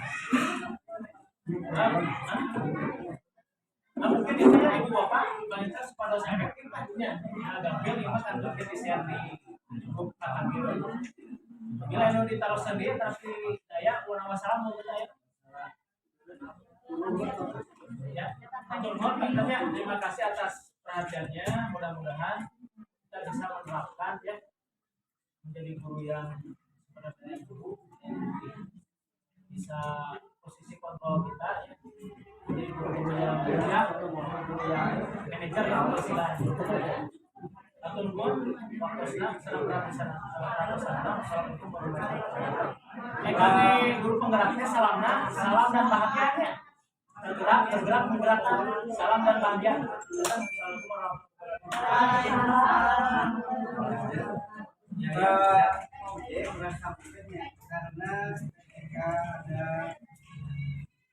Nah, mungkin di sini ibu bapak wanita pada efektif nantinya gambil lima kantor share di grup kakak gitu. Bila itu ditaruh sendiri tapi saya kurang masalah mau kita ya. Terima kasih atas perhatiannya. Mudah-mudahan kita bisa menerapkan ya menjadi guru yang sebenarnya guru bisa posisi kontrol kita ya. Jadi guru yang bijak, guru yang manajer yang istilahnya. Atau nuhun waktu senang Assalamualaikum warahmatullahi wabarakatuh. Kami guru penggeraknya salam dan bahagianya. Bergerak, menggerakkan salam dan bahagia. Assalamualaikum warahmatullahi wabarakatuh. Karena ketika ada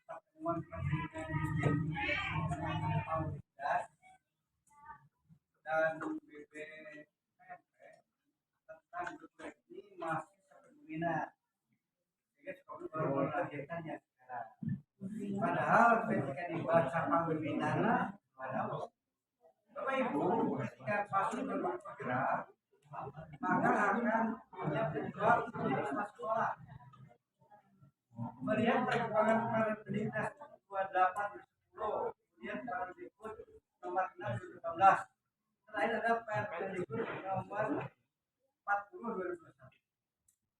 pertemuan presiden dan BPMP tentang BPMP ini masih sebelumnya, jadi sekolah baru melahirkannya sekarang. Padahal ketika dibaca pembinaan, padahal Bapak Ibu ketika pasti bergerak maka akan punya peluang menjadi kepala sekolah. Melihat perkembangan Permendiknas 28/10, kemudian Permendikbud nomor 6/2018, terakhir ada Permendikbud nomor 40/2021.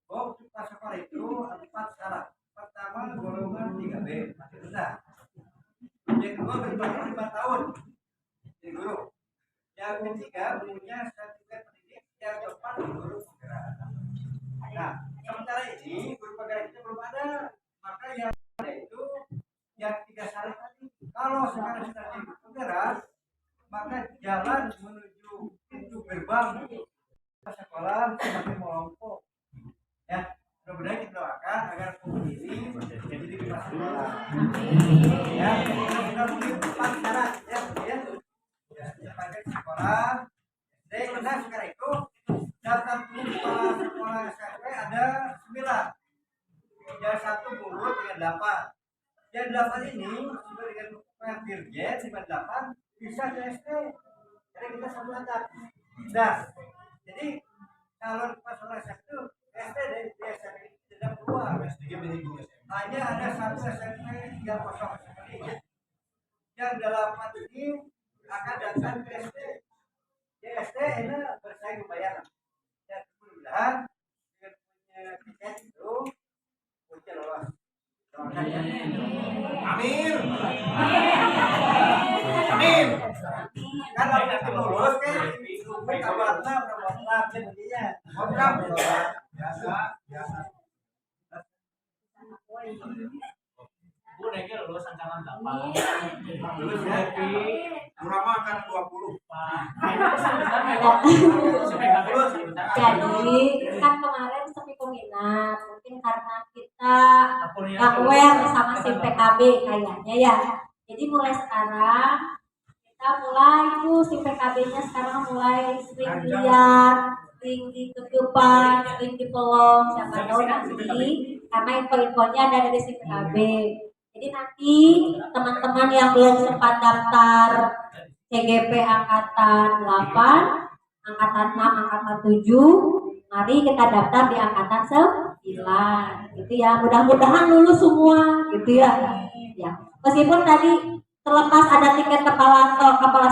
Bahwa kepala sekolah itu 4 syarat. Pertama, golongan 3B, masih rendah. Yang kedua, berumur 5 tahun jadi guru. Yang ketiga, punya sertifikat pendidik. Yang keempat, guru penggerak. Nah, sementara ini guru penggerak itu belum ada, maka yang ada itu yang 3 syarat tadi. Kalau sekarang sudah jadi guru penggerak, maka jalan menuju pintu gerbang sekolah semakin melompok. Ya, mudah-mudahan kita doakan agar ini jadi di sekolah. Ya, kita mungkin 4 syarat ya, kemudian pakai sekolah. Dari mana sekarang itu data kepala sekolah SMP ada 9. Yang 1 mulut dengan 8. Yang 8 ini sudah dengan dirjen 58 bisa ke SD. Jadi kita satu atap. Nah, jadi kalau kepala sekolah SMP itu SD dari SMP tidak keluar. Hanya ada 1 SMP yang kosong sekali. Yang 8 ini akan datang ke SD. SD ini bersaing membayar. Dan mudah-mudahan dengan punya tiket itu punya lolos. Amin. Amin. Kan kalau nanti lulus kan mereka warna jadinya. Program biasa. Bu Negi lulus angkatan 8. Lulus Happy. Kurama akan 20. Jadi kan kemarin sepi peminat, mungkin karena kita nggak aware sama SIM PKB kayaknya ya. Jadi mulai sekarang kita mulai itu SIM PKB-nya sekarang mulai sering lihat, sering di kehidupan, sering di pelong, siapa tahu nanti karena info-infonya ada dari SIM PKB. Jadi nanti teman-teman yang belum sempat daftar CGP angkatan 8, angkatan 6, angkatan 7, mari kita daftar di angkatan 9 gitu ya. Mudah-mudahan lulus semua gitu ya. Ya. Meskipun tadi terlepas ada tiket kepala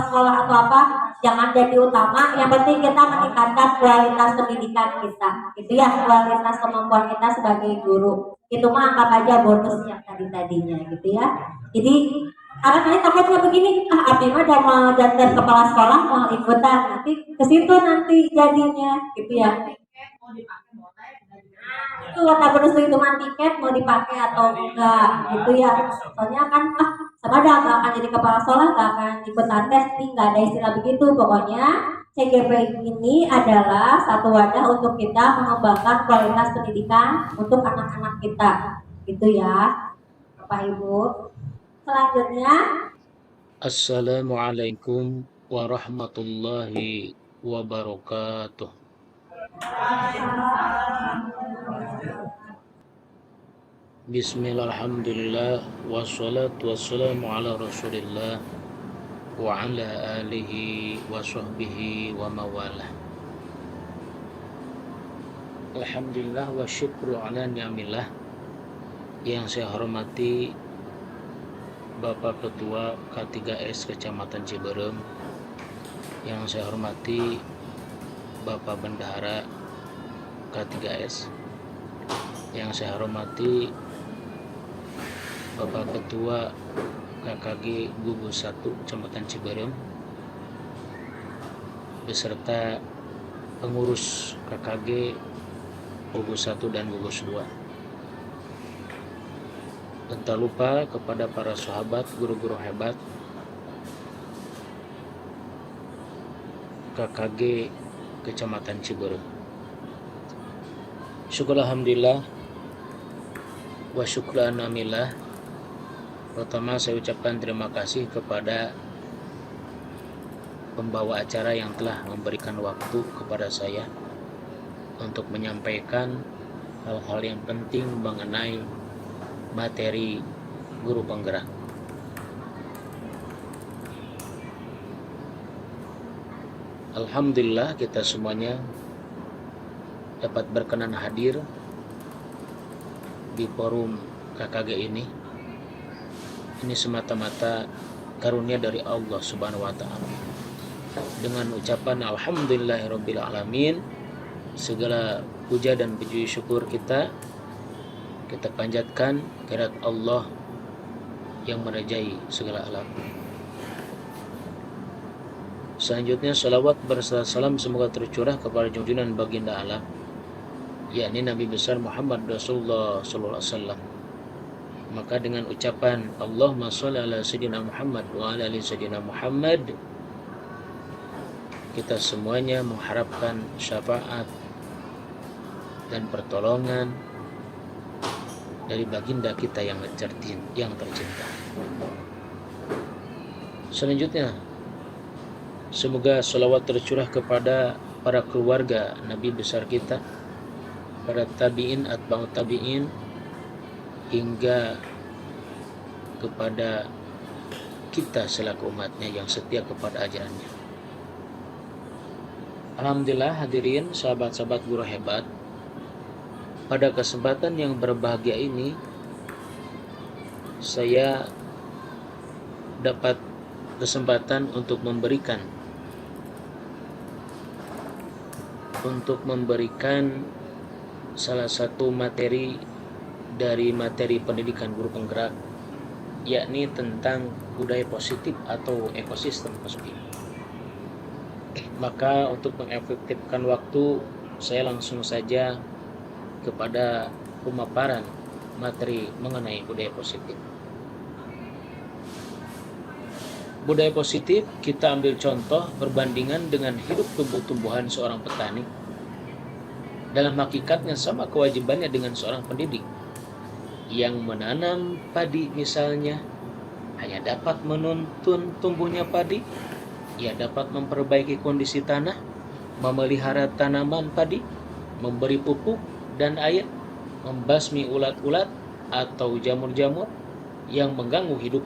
sekolah atau apa, jangan jadi utama. Yang penting kita meningkatkan kualitas pendidikan kita gitu ya, kualitas kemampuan kita sebagai guru. Itu mah anggap aja bonus yang tadinya gitu ya. Jadi karena tadi takutnya begini, Abi mah udah mau jadi kepala sekolah mau ikutan, nanti ke situ nanti jadinya gitu ya. Itu kata bonus perhitungan tiket mau dipakai atau enggak gitu ya. Soalnya kan sama dah nggak akan jadi kepala sekolah, nggak akan ikutan tes, nih nggak ada istilah begitu. Pokoknya CGP ini adalah satu wadah untuk kita mengembangkan kualitas pendidikan untuk anak-anak kita. Gitu ya, Bapak Ibu. Selanjutnya, Assalamualaikum warahmatullahi wabarakatuh. Bismillah, alhamdulillah, wassalatu wassalamu ala rasulillah wa ala alihi wa sahbihi wa mawalah. Alhamdulillah wa syukru ala ni'amillah. Yang saya hormati Bapak Ketua K3S Kecamatan Ciberem, yang saya hormati Bapak Bendahara K3S, yang saya hormati Bapak Ketua KKG Gugus 1 Kecamatan Ciberem, beserta pengurus KKG Gugus 1 dan Gugus 2. Dan tak lupa kepada para sahabat, guru-guru hebat KKG Kecamatan Ciberem. Syukur alhamdulillah wa syukran amillah. Pertama saya ucapkan terima kasih kepada pembawa acara yang telah memberikan waktu kepada saya untuk menyampaikan hal-hal yang penting mengenai materi guru penggerak. Alhamdulillah kita semuanya dapat berkenan hadir di forum KKG ini. Ini semata-mata karunia dari Allah Subhanahu wa taala. Dengan ucapan alhamdulillahirabbil alamin, segala puja dan puji syukur kita panjatkan kehadirat Allah yang merajai segala alam. Selanjutnya salawat berserta salam semoga tercurah kepada junjungan baginda alam, yakni Nabi besar Muhammad Rasulullah sallallahu alaihi wasallam. Maka dengan ucapan Allahumma shalli ala sayyidina Muhammad wa ala ali sayyidina Muhammad, kita semuanya mengharapkan syafaat dan pertolongan dari baginda kita yang tercinta. Selanjutnya, semoga salawat tercurah kepada para keluarga Nabi besar kita, para tabi'in, atba'ut tabi'in, hingga kepada kita selaku umatnya yang setia kepada ajarannya. Alhamdulillah hadirin sahabat-sahabat guru hebat, pada kesempatan yang berbahagia ini saya dapat kesempatan untuk memberikan salah satu materi dari materi pendidikan guru penggerak, yakni tentang budaya positif atau ekosistem positif. Maka untuk mengefektifkan waktu, saya langsung saja kepada pemaparan materi mengenai budaya positif. Budaya positif kita ambil contoh perbandingan dengan hidup tumbuh-tumbuhan seorang petani. Dalam hakikatnya sama kewajibannya dengan seorang pendidik yang menanam padi misalnya, hanya dapat menuntun tumbuhnya padi. Ia dapat memperbaiki kondisi tanah, memelihara tanaman padi, memberi pupuk dan air, membasmi ulat-ulat atau jamur-jamur yang mengganggu hidup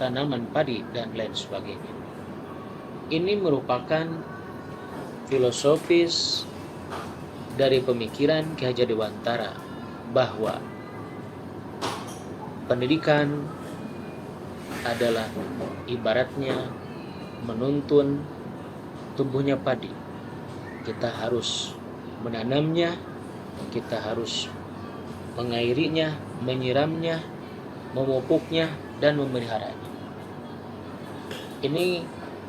tanaman padi dan lain sebagainya. Ini merupakan filosofis dari pemikiran Ki Hajar Dewantara bahwa pendidikan adalah ibaratnya menuntun tumbuhnya padi. Kita harus menanamnya, kita harus mengairinya, menyiramnya, memupuknya, dan memeliharanya. Ini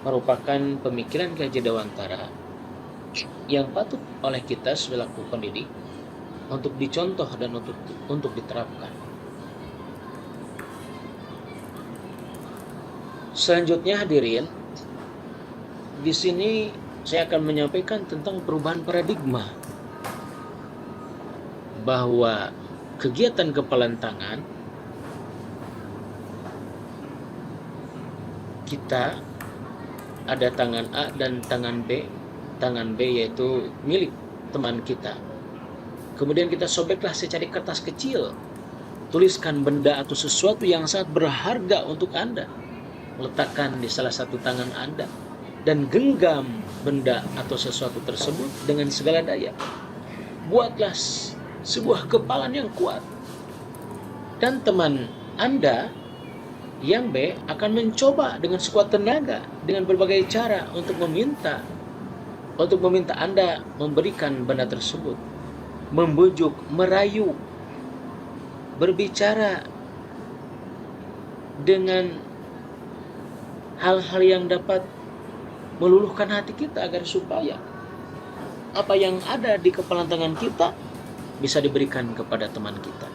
merupakan pemikiran Ki Hajar Dewantara yang patut oleh kita selaku pendidik untuk dicontoh dan untuk diterapkan. Selanjutnya hadirin, di sini saya akan menyampaikan tentang perubahan paradigma bahwa kegiatan kepalan tangan, kita ada tangan A dan tangan B. Tangan B yaitu milik teman kita. Kemudian kita sobeklah secari kertas kecil. Tuliskan benda atau sesuatu yang sangat berharga untuk Anda. Letakkan di salah satu tangan Anda. Dan genggam benda atau sesuatu tersebut dengan segala daya. Buatlah sebuah kepalan yang kuat. Dan teman Anda yang B akan mencoba dengan sekuat tenaga, dengan berbagai cara untuk meminta Anda memberikan benda tersebut, membujuk, merayu, berbicara dengan hal-hal yang dapat meluluhkan hati kita agar supaya apa yang ada di kepalan tangan kita bisa diberikan kepada teman kita.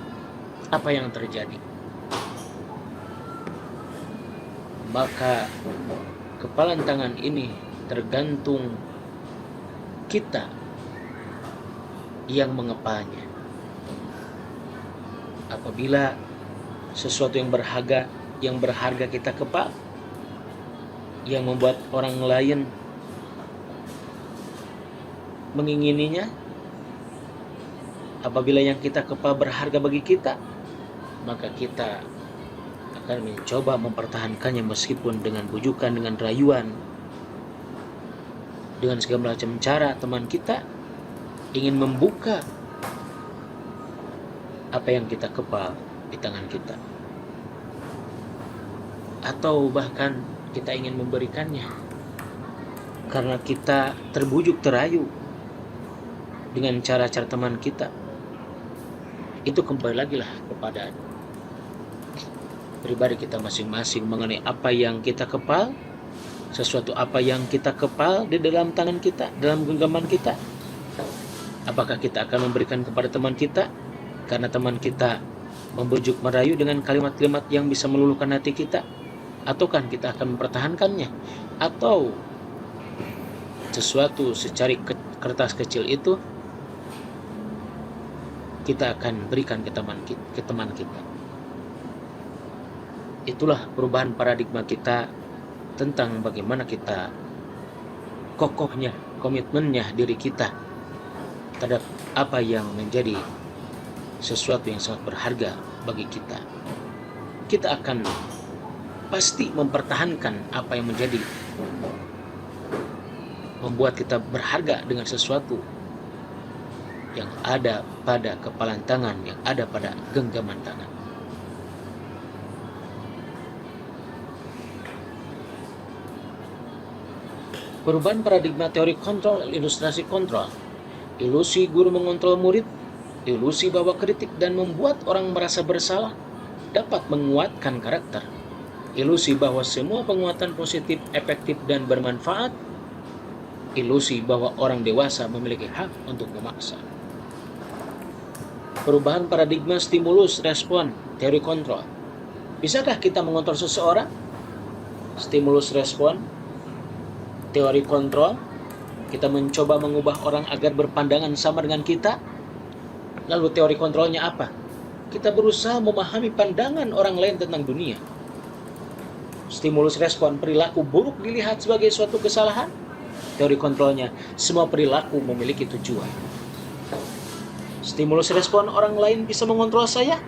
Apa yang terjadi? Maka kepalan tangan ini tergantung kita yang mengepalnya. Apabila sesuatu yang berharga kita kepal, yang membuat orang lain mengingininya, apabila yang kita kepal berharga bagi kita, maka kita akan mencoba mempertahankannya meskipun dengan bujukan, dengan rayuan, dengan segala macam cara teman kita ingin membuka apa yang kita kepal di tangan kita, atau bahkan kita ingin memberikannya karena kita terbujuk, terayu dengan cara-cara teman kita. Itu kembali lagi lah kepada pribadi kita masing-masing mengenai apa yang kita kepal, sesuatu apa yang kita kepal di dalam tangan kita, dalam genggaman kita. Apakah kita akan memberikan kepada teman kita karena teman kita membujuk, merayu dengan kalimat-kalimat yang bisa meluluhkan hati kita, ataukah kita akan mempertahankannya, atau sesuatu secari kertas kecil itu kita akan berikan ke teman kita. Itulah perubahan paradigma kita tentang bagaimana kita kokohnya, komitmennya diri kita terhadap apa yang menjadi sesuatu yang sangat berharga bagi kita. Kita akan pasti mempertahankan apa yang menjadi membuat kita berharga dengan sesuatu yang ada pada kepalan tangan, yang ada pada genggaman tangan. Perubahan paradigma teori kontrol, ilustrasi kontrol. Ilusi guru mengontrol murid, ilusi bahwa kritik dan membuat orang merasa bersalah dapat menguatkan karakter. Ilusi bahwa semua penguatan positif, efektif, dan bermanfaat. Ilusi bahwa orang dewasa memiliki hak untuk memaksa. Perubahan paradigma stimulus, respon, teori kontrol. Bisakah kita mengontrol seseorang? Stimulus, respon, teori kontrol. Kita mencoba mengubah orang agar berpandangan sama dengan kita. Lalu teori kontrolnya apa? Kita berusaha memahami pandangan orang lain tentang dunia. Stimulus, respon, perilaku buruk dilihat sebagai suatu kesalahan. Teori kontrolnya, semua perilaku memiliki tujuan. Stimulus, respon, orang lain bisa mengontrol saya.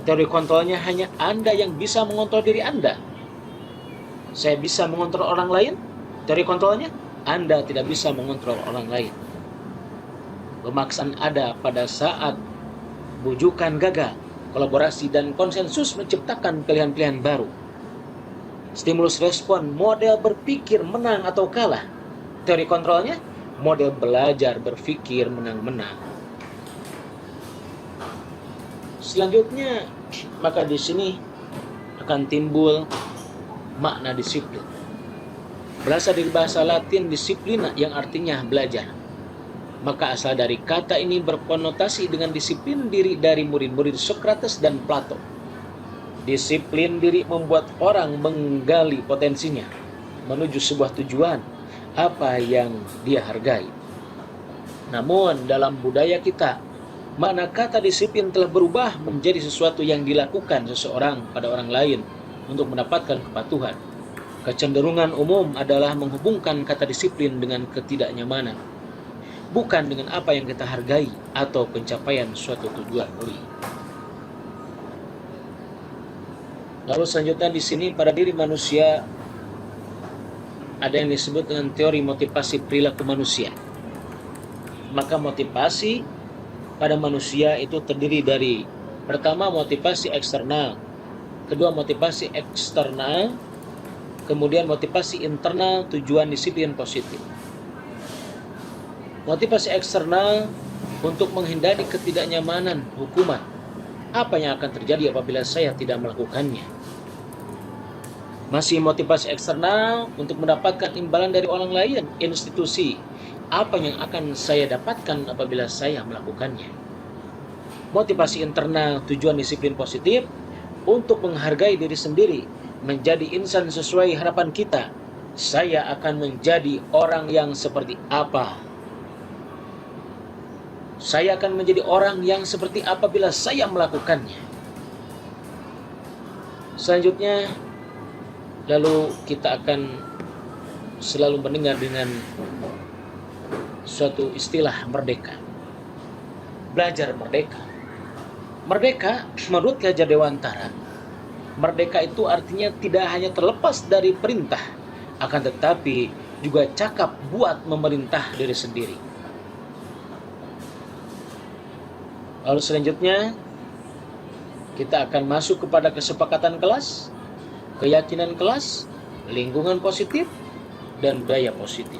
Teori kontrolnya, hanya Anda yang bisa mengontrol diri Anda. Saya bisa mengontrol orang lain. Teori kontrolnya, Anda tidak bisa mengontrol orang lain. Pemaksaan ada pada saat bujukan gagal, kolaborasi dan konsensus menciptakan pilihan-pilihan baru. Stimulus respon, model berpikir menang atau kalah. Teori kontrolnya, model belajar berpikir menang-menang. Selanjutnya, maka di sini akan timbul makna disiplin. Berasal dari bahasa Latin disiplina yang artinya belajar. Maka asal dari kata ini berkonotasi dengan disiplin diri dari murid-murid Sokrates dan Plato. Disiplin diri membuat orang menggali potensinya menuju sebuah tujuan apa yang dia hargai. Namun dalam budaya kita, Makna kata disiplin telah berubah menjadi sesuatu yang dilakukan seseorang pada orang lain untuk mendapatkan kepatuhan. Kecenderungan umum adalah menghubungkan kata disiplin dengan ketidaknyamanan, bukan dengan apa yang kita hargai atau pencapaian suatu tujuan mulia. Lalu selanjutnya di sini pada diri manusia ada yang disebut dengan teori motivasi perilaku manusia. Maka motivasi pada manusia itu terdiri dari pertama motivasi eksternal, kedua motivasi eksternal, kemudian motivasi internal tujuan disiplin positif. Motivasi eksternal untuk menghindari ketidaknyamanan hukuman. Apa yang akan terjadi apabila saya tidak melakukannya? Masih motivasi eksternal untuk mendapatkan imbalan dari orang lain, institusi. Apa yang akan saya dapatkan apabila saya melakukannya? Motivasi internal tujuan disiplin positif untuk menghargai diri sendiri, menjadi insan sesuai harapan kita. Saya akan menjadi orang yang seperti apa? Saya akan menjadi orang yang seperti apabila saya melakukannya. Selanjutnya, lalu kita akan selalu mendengar dengan suatu istilah merdeka. Belajar merdeka. Merdeka menurut Ki Hajar Dewantara, merdeka itu artinya tidak hanya terlepas dari perintah, akan tetapi juga cakap buat memerintah diri sendiri. Lalu selanjutnya kita akan masuk kepada kesepakatan kelas, keyakinan kelas, lingkungan positif, dan budaya positif.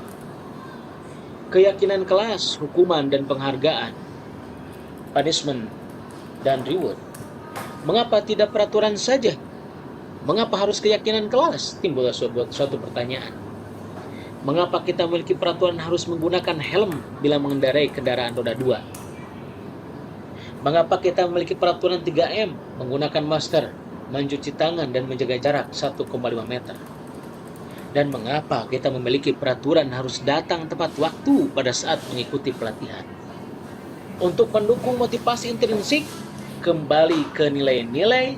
Keyakinan kelas, hukuman dan penghargaan, punishment dan reward. Mengapa tidak peraturan saja? Mengapa harus keyakinan kelas? Timbul suatu pertanyaan. Mengapa kita memiliki peraturan harus menggunakan helm bila mengendarai kendaraan roda 2? Mengapa kita memiliki peraturan 3M, menggunakan masker, mencuci tangan dan menjaga jarak 1,5 meter? Dan mengapa kita memiliki peraturan harus datang tepat waktu pada saat mengikuti pelatihan? Untuk mendukung motivasi intrinsik, kembali ke nilai-nilai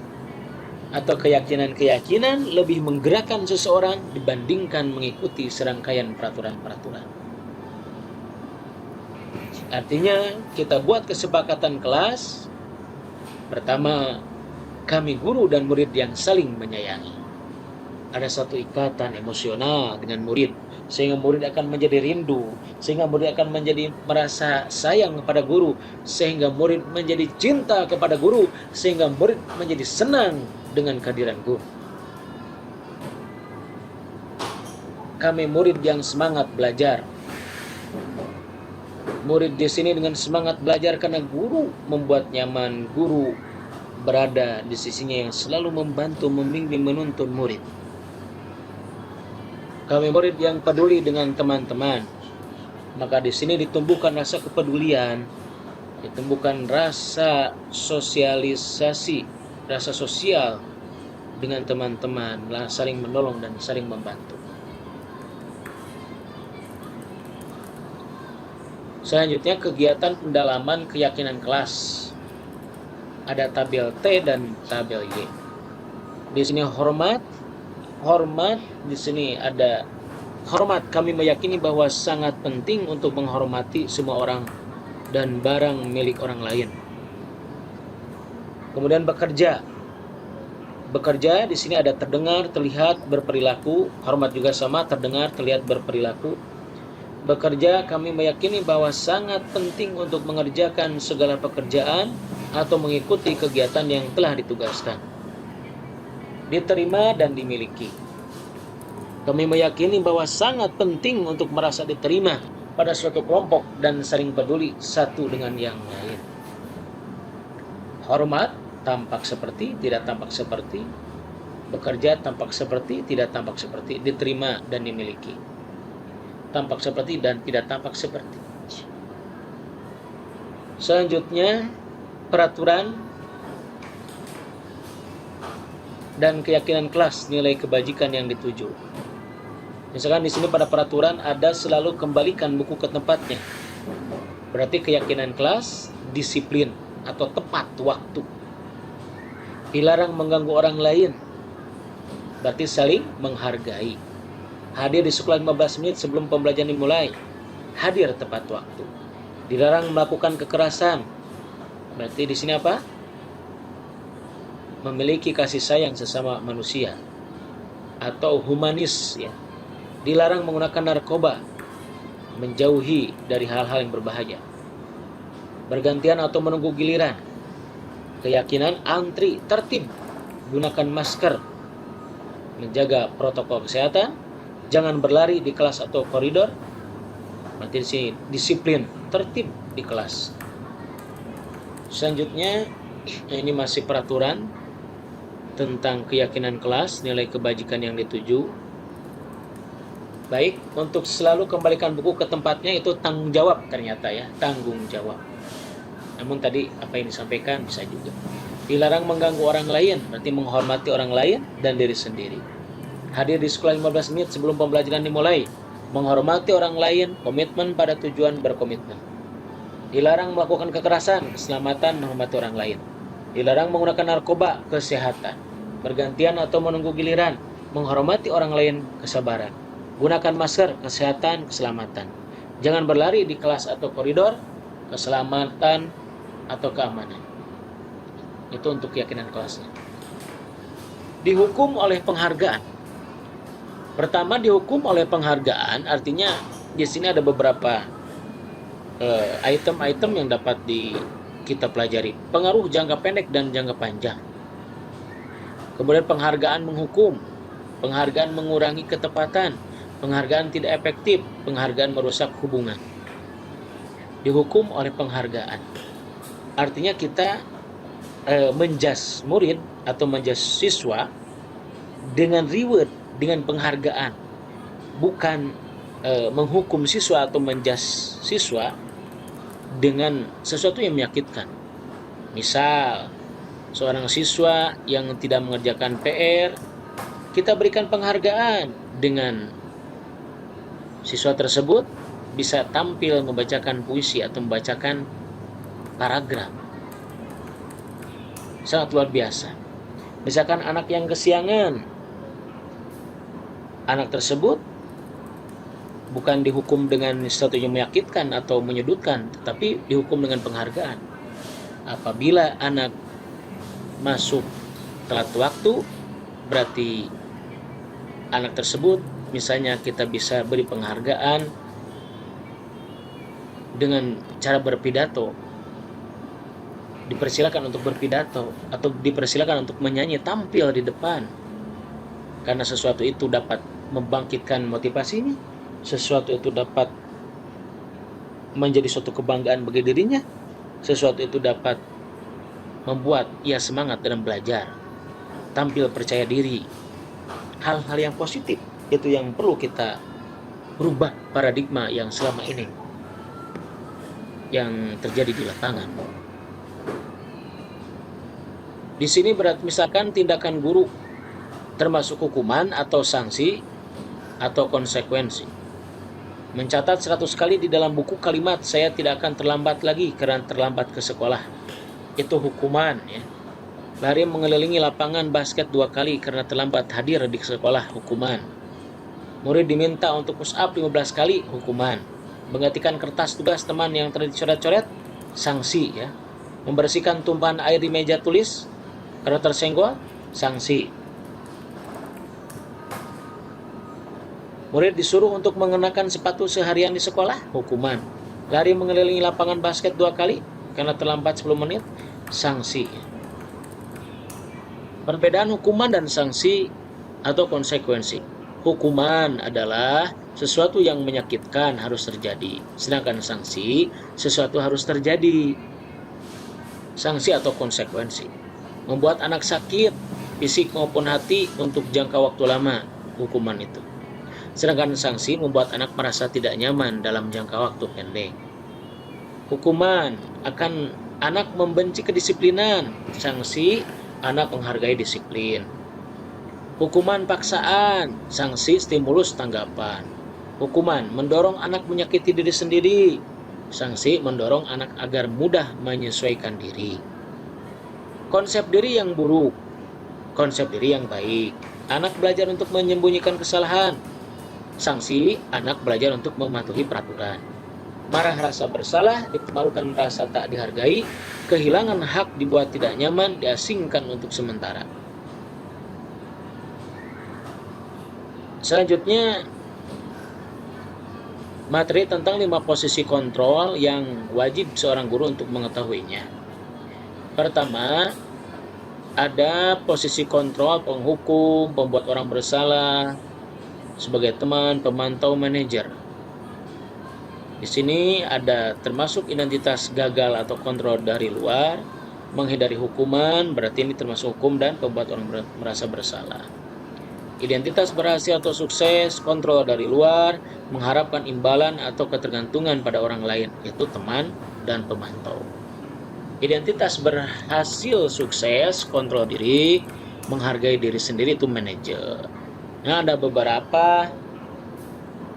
atau keyakinan-keyakinan lebih menggerakkan seseorang dibandingkan mengikuti serangkaian peraturan-peraturan. Artinya kita buat kesepakatan kelas. Pertama, kami guru dan murid yang saling menyayangi. Ada satu ikatan emosional dengan murid, sehingga murid akan menjadi rindu, sehingga murid akan menjadi merasa sayang kepada guru, sehingga murid menjadi cinta kepada guru, sehingga murid menjadi senang dengan kehadiran guru. Kami murid yang semangat belajar. Murid di sini dengan semangat belajar karena guru membuat nyaman, guru berada di sisinya yang selalu membantu, membimbing, menuntun murid. Kami murid yang peduli dengan teman-teman. Maka di sini ditumbuhkan rasa kepedulian, ditumbuhkan rasa sosialisasi, rasa sosial dengan teman-teman, saling menolong dan saling membantu. Selanjutnya kegiatan pendalaman keyakinan kelas. Ada tabel T dan tabel Y. Di sini hormat di sini ada hormat. Kami meyakini bahwa sangat penting untuk menghormati semua orang dan barang milik orang lain. Kemudian bekerja. Bekerja di sini ada terdengar, terlihat, berperilaku. Hormat juga sama, terdengar, terlihat, berperilaku. Bekerja, kami meyakini bahwa sangat penting untuk mengerjakan segala pekerjaan atau mengikuti kegiatan yang telah ditugaskan. Diterima dan dimiliki. Kami meyakini bahwa sangat penting untuk merasa diterima pada suatu kelompok dan saling peduli satu dengan yang lain. Hormat, tampak seperti, tidak tampak seperti. Bekerja, tampak seperti, tidak tampak seperti. Diterima dan dimiliki. Tampak seperti dan tidak tampak seperti. Selanjutnya, peraturan dan keyakinan kelas, nilai kebajikan yang dituju. Misalkan di sini pada peraturan ada selalu kembalikan buku ke tempatnya. Berarti keyakinan kelas, disiplin atau tepat waktu. Dilarang mengganggu orang lain, berarti saling menghargai. Hadir di sekolah 15 menit sebelum pembelajaran dimulai, hadir tepat waktu. Dilarang melakukan kekerasan, berarti di sini apa? Memiliki kasih sayang sesama manusia atau humanis ya. Dilarang menggunakan narkoba, menjauhi dari hal-hal yang berbahaya. Bergantian atau menunggu giliran. Keyakinan antri, tertib, gunakan masker, menjaga protokol kesehatan, jangan berlari di kelas atau koridor. Berarti di sini disiplin, tertib di kelas. Selanjutnya ini masih peraturan tentang keyakinan kelas, nilai kebajikan yang dituju. Baik, untuk selalu kembalikan buku ke tempatnya itu tanggung jawab ternyata ya, tanggung jawab. Namun tadi apa yang disampaikan bisa juga. Dilarang mengganggu orang lain, berarti menghormati orang lain dan diri sendiri. Hadir di sekolah 15 menit sebelum pembelajaran dimulai, menghormati orang lain, komitmen pada tujuan berkomitmen. Dilarang melakukan kekerasan, keselamatan, menghormati orang lain. Dilarang menggunakan narkoba, kesehatan. Bergantian atau menunggu giliran, menghormati orang lain, kesabaran. Gunakan masker, kesehatan, keselamatan. Jangan berlari di kelas atau koridor, keselamatan atau keamanan. Itu untuk keyakinan kelasnya. Dihukum oleh penghargaan. Pertama, dihukum oleh penghargaan, artinya di sini ada beberapa item-item yang dapat kita pelajari. Pengaruh jangka pendek dan jangka panjang. Kemudian penghargaan menghukum, penghargaan mengurangi ketepatan, penghargaan tidak efektif, penghargaan merusak hubungan. Dihukum oleh penghargaan. Artinya kita menjas murid atau menjas siswa dengan reward, dengan penghargaan. Bukan menghukum siswa atau menjas siswa dengan sesuatu yang menyakitkan. Misal, seorang siswa yang tidak mengerjakan PR, kita berikan penghargaan dengan siswa tersebut bisa tampil membacakan puisi atau membacakan paragraf. Sangat luar biasa. Misalkan anak yang kesiangan, anak tersebut bukan dihukum dengan sesuatu yang menyakitkan atau menyudutkan, tetapi dihukum dengan penghargaan. Apabila anak masuk telat waktu, berarti anak tersebut misalnya kita bisa beri penghargaan dengan cara berpidato. Dipersilakan untuk berpidato atau dipersilakan untuk menyanyi, tampil di depan. Karena sesuatu itu dapat membangkitkan motivasinya, sesuatu itu dapat menjadi suatu kebanggaan bagi dirinya, sesuatu itu dapat membuat ia semangat dalam belajar, tampil percaya diri. Hal-hal yang positif itu yang perlu kita rubah paradigma yang selama ini yang terjadi di lapangan. Di sini berarti misalkan tindakan guru termasuk hukuman atau sanksi atau konsekuensi. Mencatat 100 kali di dalam buku kalimat saya tidak akan terlambat lagi karena terlambat ke sekolah. Itu hukuman ya. Lari mengelilingi lapangan basket 2 kali karena terlambat hadir di sekolah, hukuman. Murid diminta untuk push up 15 kali, hukuman. Menggantikan kertas tugas teman yang telah dicoret-coret, sanksi ya. Membersihkan tumpahan air di meja tulis karena tersenggol, sanksi. Murid disuruh untuk mengenakan sepatu seharian di sekolah, hukuman. Lari mengelilingi lapangan basket 2 kali karena terlambat 10 menit, sanksi. Perbedaan hukuman dan sanksi atau konsekuensi. Hukuman adalah sesuatu yang menyakitkan harus terjadi. Sedangkan sanksi, sesuatu harus terjadi. Sanksi atau konsekuensi. Membuat anak sakit, fisik maupun hati untuk jangka waktu lama, hukuman itu. Sedangkan sanksi membuat anak merasa tidak nyaman dalam jangka waktu pendek. Hukuman akan anak membenci kedisiplinan, sanksi anak menghargai disiplin. Hukuman paksaan, sanksi stimulus tanggapan. Hukuman mendorong anak menyakiti diri sendiri, Sanksi mendorong anak agar mudah menyesuaikan diri. Konsep diri yang buruk, konsep diri yang baik. Anak belajar untuk menyembunyikan kesalahan. Sanksi, anak belajar untuk mematuhi peraturan. Marah rasa bersalah, dipermalukan rasa tak dihargai, kehilangan hak dibuat tidak nyaman, diasingkan untuk sementara. Selanjutnya, materi tentang 5 posisi kontrol yang wajib seorang guru untuk mengetahuinya. Pertama, ada posisi kontrol penghukum, pembuat orang bersalah, sebagai teman, pemantau, manajer. Di sini ada termasuk identitas gagal atau kontrol dari luar, menghindari hukuman, berarti ini termasuk hukum dan pembuat orang merasa bersalah. Identitas berhasil atau sukses, kontrol dari luar, mengharapkan imbalan atau ketergantungan pada orang lain, yaitu teman dan pemantau. Identitas berhasil sukses, kontrol diri, menghargai diri sendiri, itu manajer. Nah, ada beberapa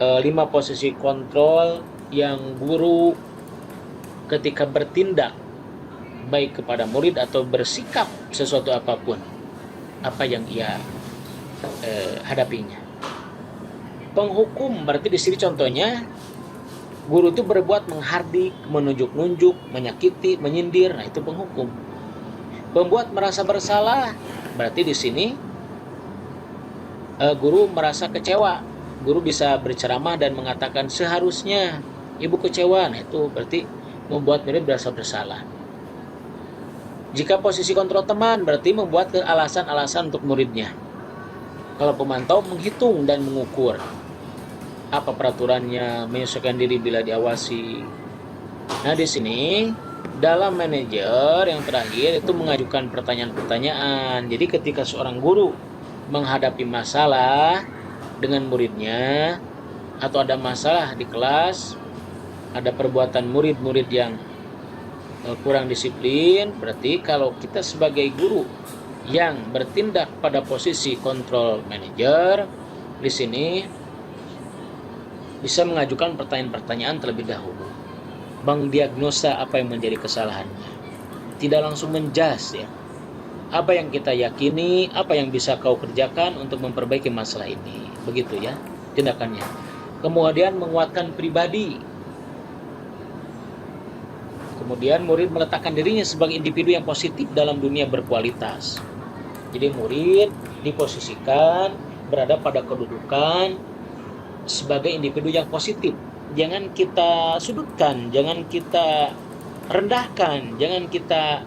5 posisi kontrol yang guru ketika bertindak baik kepada murid atau bersikap sesuatu apapun, apa yang ia hadapinya. Penghukum berarti di sini contohnya guru itu berbuat menghardik, menunjuk-nunjuk, menyakiti, menyindir, nah itu penghukum. Pembuat merasa bersalah berarti di sini guru merasa kecewa. Guru bisa berceramah dan mengatakan seharusnya ibu kecewa, nah itu berarti membuat murid merasa bersalah. Jika posisi kontrol teman berarti membuat alasan-alasan untuk muridnya. Kalau pemantau menghitung dan mengukur apa peraturannya, menyesuaikan diri bila diawasi. Nah, di sini dalam manajer yang terakhir itu mengajukan pertanyaan-pertanyaan. Jadi ketika seorang guru menghadapi masalah dengan muridnya atau ada masalah di kelas, ada perbuatan murid-murid yang kurang disiplin, berarti kalau kita sebagai guru yang bertindak pada posisi kontrol manager di sini bisa mengajukan pertanyaan-pertanyaan terlebih dahulu, mendiagnosa apa yang menjadi kesalahannya, tidak langsung menjas ya. Apa yang kita yakini, apa yang bisa kau kerjakan untuk memperbaiki masalah ini, begitu ya tindakannya. Kemudian menguatkan pribadi. Kemudian murid meletakkan dirinya sebagai individu yang positif dalam dunia berkualitas. Jadi murid diposisikan berada pada kedudukan sebagai individu yang positif. Jangan kita sudutkan, jangan kita rendahkan, jangan kita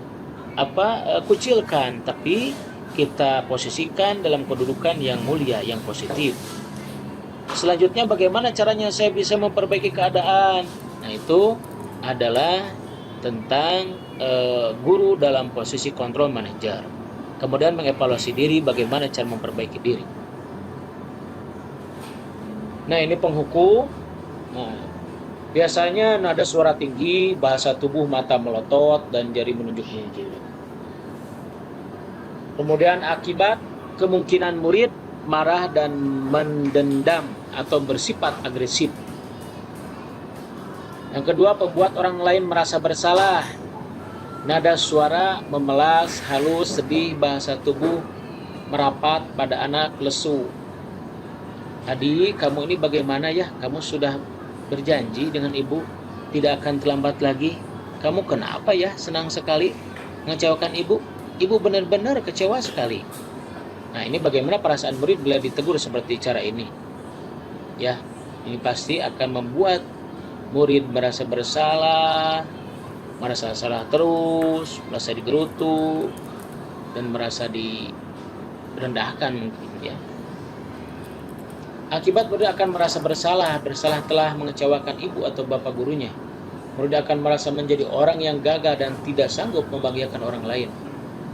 kucilkan, tapi kita posisikan dalam kedudukan yang mulia, yang positif. Selanjutnya, bagaimana caranya saya bisa memperbaiki keadaan? Nah, itu adalah tentang guru dalam posisi kontrol manajer. Kemudian mengevaluasi diri, bagaimana cara memperbaiki diri. Nah, ini penghukum. Nah, biasanya nada suara tinggi, bahasa tubuh, mata melotot, dan jari menunjuk-nunjuk. Kemudian akibat, kemungkinan murid marah dan mendendam atau bersifat agresif. Yang kedua, membuat orang lain merasa bersalah. Nada suara memelas, halus, sedih, bahasa tubuh merapat pada anak, lesu. Adik, kamu ini bagaimana ya? Kamu sudah berjanji dengan ibu tidak akan terlambat lagi. Kamu kenapa ya senang sekali mengecewakan ibu? Ibu benar-benar kecewa sekali. Nah, ini bagaimana perasaan murid bila ditegur seperti cara ini? Ya, ini pasti akan membuat murid merasa bersalah, merasa salah terus, merasa digerutu, dan merasa direndahkan mungkin ya. Akibat murid akan merasa bersalah telah mengecewakan ibu atau bapak gurunya. Murid akan merasa menjadi orang yang gagah dan tidak sanggup membahagiakan orang lain.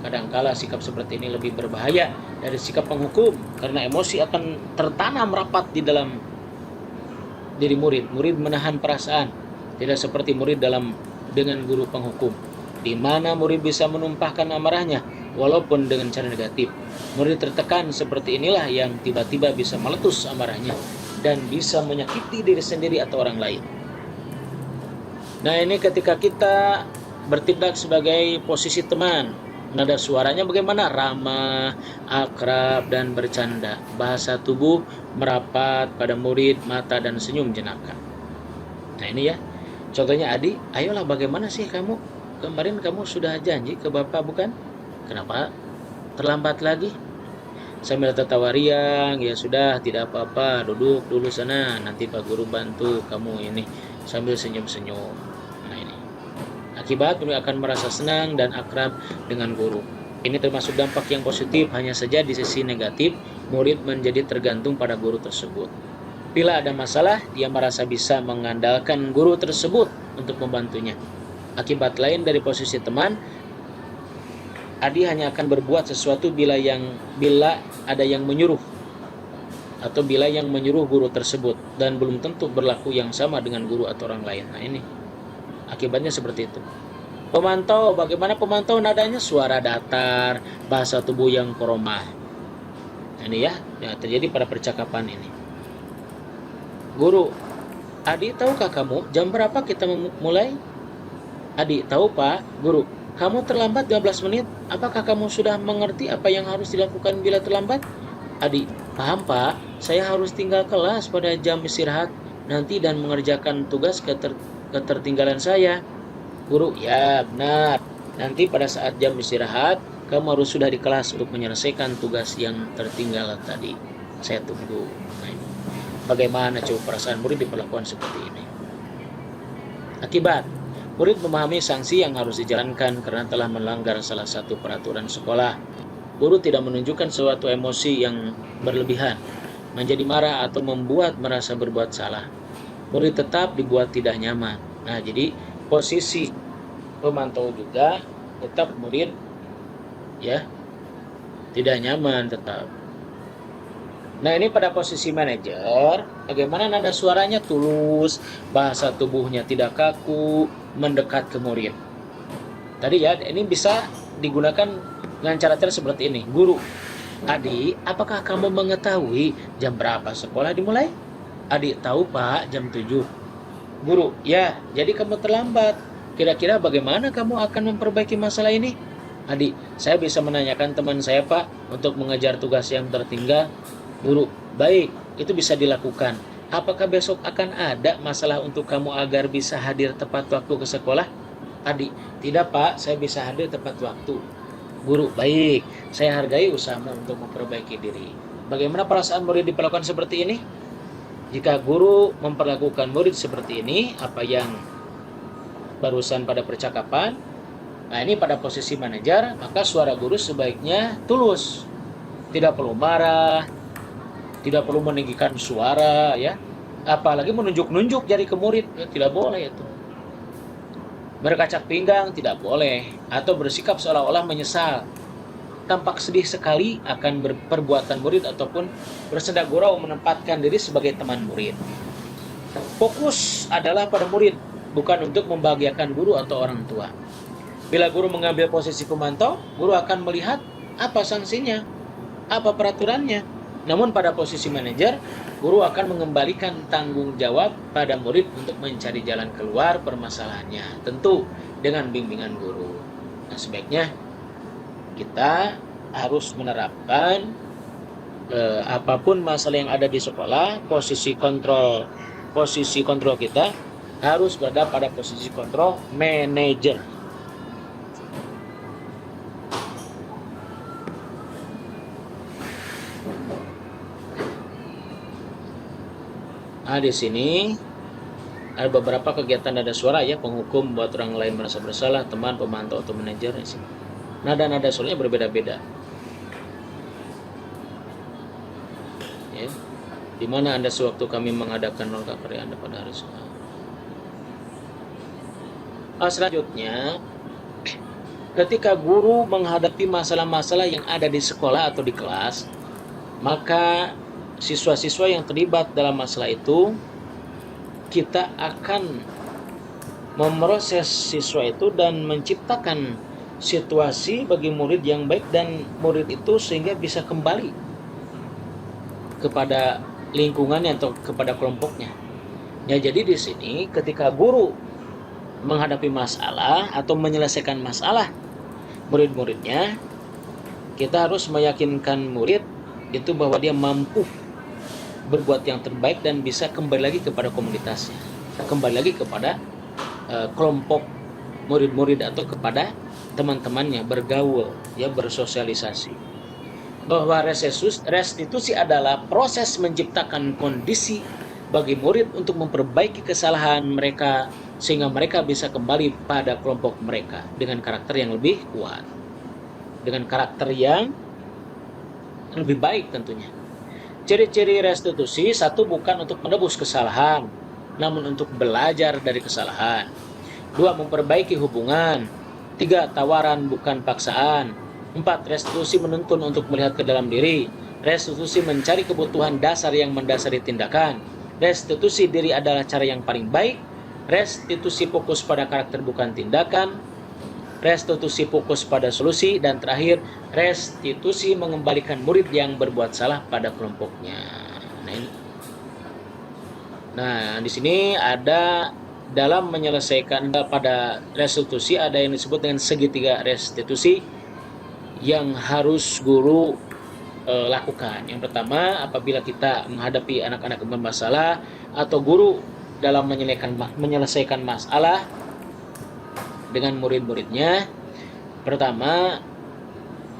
Kadangkala sikap seperti ini lebih berbahaya dari sikap penghukum karena emosi akan tertanam rapat di dalam diri murid. Murid menahan perasaan, tidak seperti murid dengan guru penghukum, di mana murid bisa menumpahkan amarahnya walaupun dengan cara negatif. Murid tertekan seperti inilah yang tiba-tiba bisa meletus amarahnya dan bisa menyakiti diri sendiri atau orang lain. Nah, ini ketika kita bertindak sebagai posisi teman, nada suaranya bagaimana? Ramah, akrab, dan bercanda. Bahasa tubuh merapat pada murid, mata dan senyum jenaka. Nah, ini ya. Contohnya, Adi, ayolah bagaimana sih kamu? Kemarin kamu sudah janji ke Bapak bukan? Kenapa terlambat lagi? Sambil tertawa riang, ya sudah tidak apa-apa, duduk dulu sana, nanti Pak Guru bantu kamu ini, sambil senyum-senyum. Nah ini, akibat murid akan merasa senang dan akrab dengan guru. Ini termasuk dampak yang positif, hanya saja di sisi negatif, murid menjadi tergantung pada guru tersebut. Bila ada masalah, dia merasa bisa mengandalkan guru tersebut untuk membantunya. Akibat lain dari posisi teman, Adi hanya akan berbuat sesuatu bila ada yang menyuruh atau bila yang menyuruh guru tersebut, dan belum tentu berlaku yang sama dengan guru atau orang lain. Nah ini akibatnya seperti itu. Pemantau, bagaimana pemantau? Nadanya suara datar, bahasa tubuh yang koromah. Ini ya terjadi pada percakapan ini. Guru, Adi, tahukah kamu jam berapa kita mulai? Adi, tahu Pak. Guru, kamu terlambat 15 menit. Apakah kamu sudah mengerti apa yang harus dilakukan bila terlambat? Adi, paham Pak. Saya harus tinggal kelas pada jam istirahat nanti dan mengerjakan tugas ketertinggalan saya. Guru, ya benar. Nanti pada saat jam istirahat, kamu harus sudah di kelas untuk menyelesaikan tugas yang tertinggal tadi. Saya tunggu. Nah, ini. Bagaimana coba perasaan murid diperlakukan seperti ini? Akibat, murid memahami sanksi yang harus dijalankan karena telah melanggar salah satu peraturan sekolah. Guru tidak menunjukkan suatu emosi yang berlebihan, menjadi marah atau membuat merasa berbuat salah. Murid tetap dibuat tidak nyaman. Nah, jadi posisi pemantau juga tetap murid ya tidak nyaman tetap. Nah, ini pada posisi manajer, bagaimana nada suaranya tulus, bahasa tubuhnya tidak kaku, mendekat ke murid. Tadi ya, ini bisa digunakan dengan cara-cara seperti ini. Guru, Adi, apakah kamu mengetahui jam berapa sekolah dimulai? Adi, tahu Pak, jam 7. Guru, ya, jadi kamu terlambat. Kira-kira bagaimana kamu akan memperbaiki masalah ini? Adi, saya bisa menanyakan teman saya Pak untuk mengejar tugas yang tertinggal. Guru, baik, itu bisa dilakukan. Apakah besok akan ada masalah untuk kamu agar bisa hadir tepat waktu ke sekolah? Adi, tidak Pak, saya bisa hadir tepat waktu. Guru, baik, saya hargai usahamu untuk memperbaiki diri. Bagaimana perasaan murid diperlakukan seperti ini? Jika guru memperlakukan murid seperti ini, apa yang barusan pada percakapan, nah ini pada posisi manajer, maka suara guru sebaiknya tulus. Tidak perlu marah, tidak perlu meninggikan suara ya, apalagi menunjuk-nunjuk jari ke murid, ya, tidak boleh itu. Berkacak pinggang tidak boleh, atau bersikap seolah-olah menyesal, tampak sedih sekali akan perbuatan murid ataupun bersendak gurau menempatkan diri sebagai teman murid. Fokus adalah pada murid, bukan untuk membahagiakan guru atau orang tua. Bila guru mengambil posisi pemantau, guru akan melihat apa sanksinya, apa peraturannya. Namun pada posisi manajer, guru akan mengembalikan tanggung jawab pada murid untuk mencari jalan keluar permasalahannya, tentu dengan bimbingan guru. Nah, sebaiknya kita harus menerapkan apapun masalah yang ada di sekolah, posisi kontrol kita harus berada pada posisi kontrol manajer. Nah, di sini ada beberapa kegiatan nada suara ya, penghukum, buat orang lain merasa bersalah, teman, pemantau atau manajer. Nada-nada suaranya berbeda-beda. Ya. Di mana Anda sewaktu kami mengadakan nolak karya Anda pada hari sekolah. Selanjutnya, ketika guru menghadapi masalah-masalah yang ada di sekolah atau di kelas, maka siswa-siswa yang terlibat dalam masalah itu, kita akan memproses siswa itu dan menciptakan situasi bagi murid yang baik dan murid itu sehingga bisa kembali kepada lingkungannya atau kepada kelompoknya. Ya, jadi di sini ketika guru menghadapi masalah atau menyelesaikan masalah murid-muridnya, kita harus meyakinkan murid itu bahwa dia mampu berbuat yang terbaik dan bisa kembali lagi kepada komunitasnya, kembali lagi kepada kelompok murid-murid atau kepada teman-temannya, bergaul, ya, bersosialisasi. Bahwa restitusi adalah proses menciptakan kondisi bagi murid untuk memperbaiki kesalahan mereka sehingga mereka bisa kembali pada kelompok mereka dengan karakter yang lebih kuat, dengan karakter yang lebih baik tentunya. Ciri-ciri restitusi: satu, bukan untuk menebus kesalahan, namun untuk belajar dari kesalahan. Dua, memperbaiki hubungan. Tiga, tawaran bukan paksaan. Empat, restitusi menuntun untuk melihat ke dalam diri. Restitusi mencari kebutuhan dasar yang mendasari tindakan. Restitusi diri adalah cara yang paling baik. Restitusi fokus pada karakter bukan tindakan. Restitusi fokus pada solusi. Dan terakhir, restitusi mengembalikan murid yang berbuat salah pada kelompoknya. Nah, di sini ada dalam menyelesaikan pada restitusi ada yang disebut dengan segitiga restitusi yang harus guru lakukan. Yang pertama, apabila kita menghadapi anak-anak yang bermasalah atau guru dalam menyelesaikan masalah dengan murid-muridnya, pertama,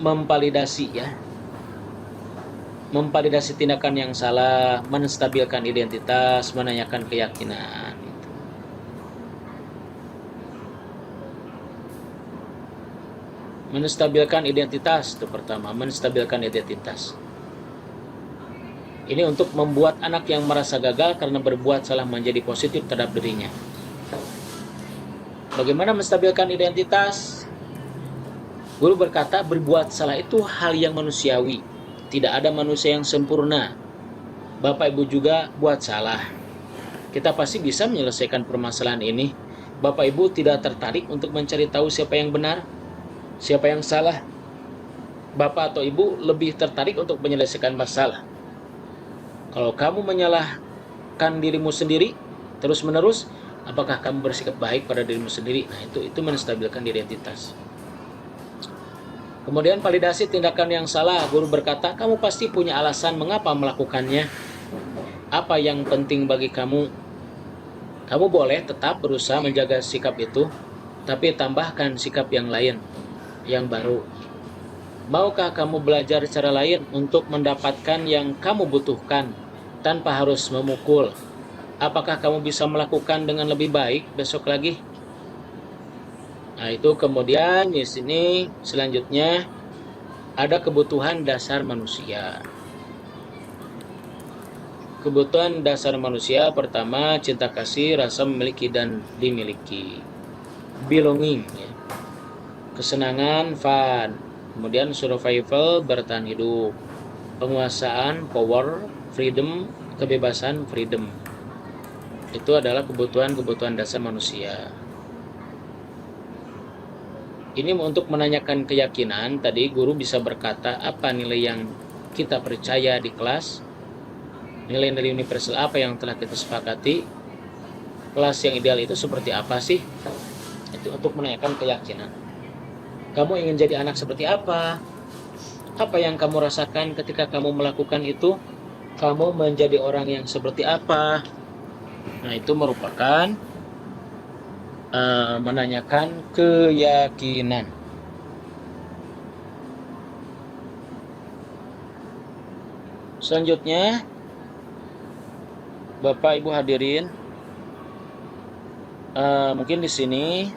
memvalidasi, ya, memvalidasi tindakan yang salah, menstabilkan identitas, menanyakan keyakinan. Menstabilkan identitas itu pertama, menstabilkan identitas. Ini untuk membuat anak yang merasa gagal karena berbuat salah menjadi positif terhadap dirinya. Bagaimana menstabilkan identitas? Guru berkata, berbuat salah itu hal yang manusiawi. Tidak ada manusia yang sempurna. Bapak Ibu juga buat salah. Kita pasti bisa menyelesaikan permasalahan ini. Bapak Ibu tidak tertarik untuk mencari tahu siapa yang benar, siapa yang salah. Bapak atau Ibu lebih tertarik untuk menyelesaikan masalah. Kalau kamu menyalahkan dirimu sendiri terus-menerus, apakah kamu bersikap baik pada dirimu sendiri? Nah, itu menstabilkan identitas. Kemudian validasi tindakan yang salah. Guru berkata, kamu pasti punya alasan mengapa melakukannya. Apa yang penting bagi kamu? Kamu boleh tetap berusaha menjaga sikap itu, tapi tambahkan sikap yang lain, yang baru. Maukah kamu belajar cara lain untuk mendapatkan yang kamu butuhkan tanpa harus memukul? Apakah kamu bisa melakukan dengan lebih baik besok lagi? Nah, itu kemudian di sini selanjutnya ada kebutuhan dasar manusia. Kebutuhan dasar manusia pertama, cinta kasih, rasa memiliki dan dimiliki. Belonging, ya. Kesenangan, fun. Kemudian survival, bertahan hidup. Penguasaan, power, freedom, kebebasan, freedom. Itu adalah kebutuhan-kebutuhan dasar manusia. Ini untuk menanyakan keyakinan. Tadi guru bisa berkata, apa nilai yang kita percaya di kelas? Nilai-nilai universal apa yang telah kita sepakati? Kelas yang ideal itu seperti apa sih? Itu untuk menanyakan keyakinan. Kamu ingin jadi anak seperti apa? Apa yang kamu rasakan ketika kamu melakukan itu? Kamu menjadi orang yang seperti apa? Nah, itu merupakan menanyakan keyakinan. Selanjutnya, Bapak Ibu hadirin, mungkin di sini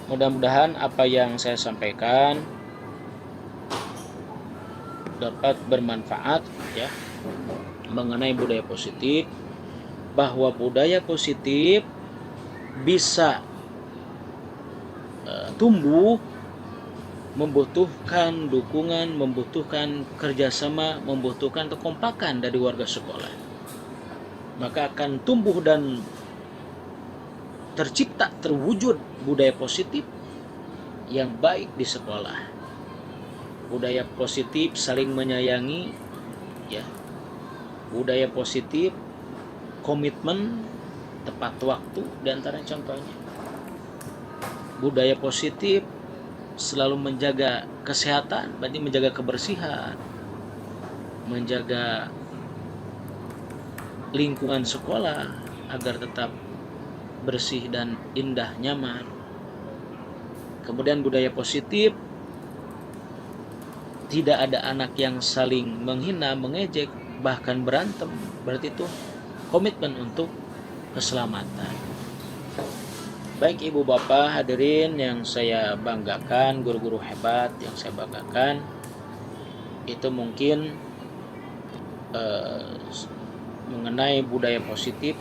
mudah-mudahan apa yang saya sampaikan dapat bermanfaat, ya, mengenai budaya positif. Bahwa budaya positif bisa tumbuh, membutuhkan dukungan, membutuhkan kerjasama, membutuhkan kekompakan dari warga sekolah. Maka akan tumbuh dan tercipta, terwujud budaya positif yang baik di sekolah. Budaya positif saling menyayangi, ya. Budaya positif komitmen tepat waktu di antara contohnya. Budaya positif selalu menjaga kesehatan, berarti menjaga kebersihan, menjaga lingkungan sekolah agar tetap bersih dan indah, nyaman. Kemudian budaya positif, tidak ada anak yang saling menghina, mengejek, bahkan berantem. Berarti itu komitmen untuk keselamatan. Baik ibu bapak hadirin yang saya banggakan, guru-guru hebat yang saya banggakan, itu mungkin mengenai budaya positif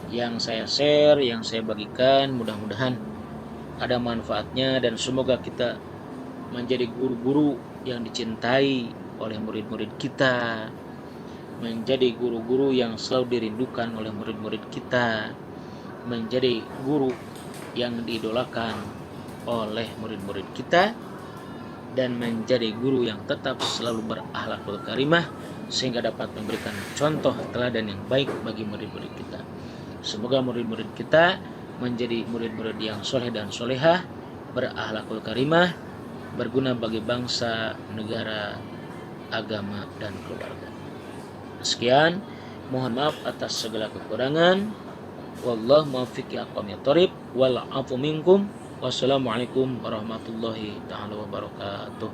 yang saya share, yang saya bagikan. Mudah-mudahan ada manfaatnya dan semoga kita menjadi guru-guru yang dicintai oleh murid-murid kita, menjadi guru-guru yang selalu dirindukan oleh murid-murid kita, menjadi guru yang diidolakan oleh murid-murid kita, dan menjadi guru yang tetap selalu berakhlakul karimah sehingga dapat memberikan contoh teladan yang baik bagi murid-murid kita. Semoga murid-murid kita menjadi murid-murid yang soleh dan solehah, berakhlakul karimah, berguna bagi bangsa, negara, agama, dan keluarga. Sekian, mohon maaf atas segala kekurangan. Wallahu muwaffiq ila aqwamit thoriq wal 'afu minkum. Wassalamualaikum warahmatullahi taala wabarakatuh.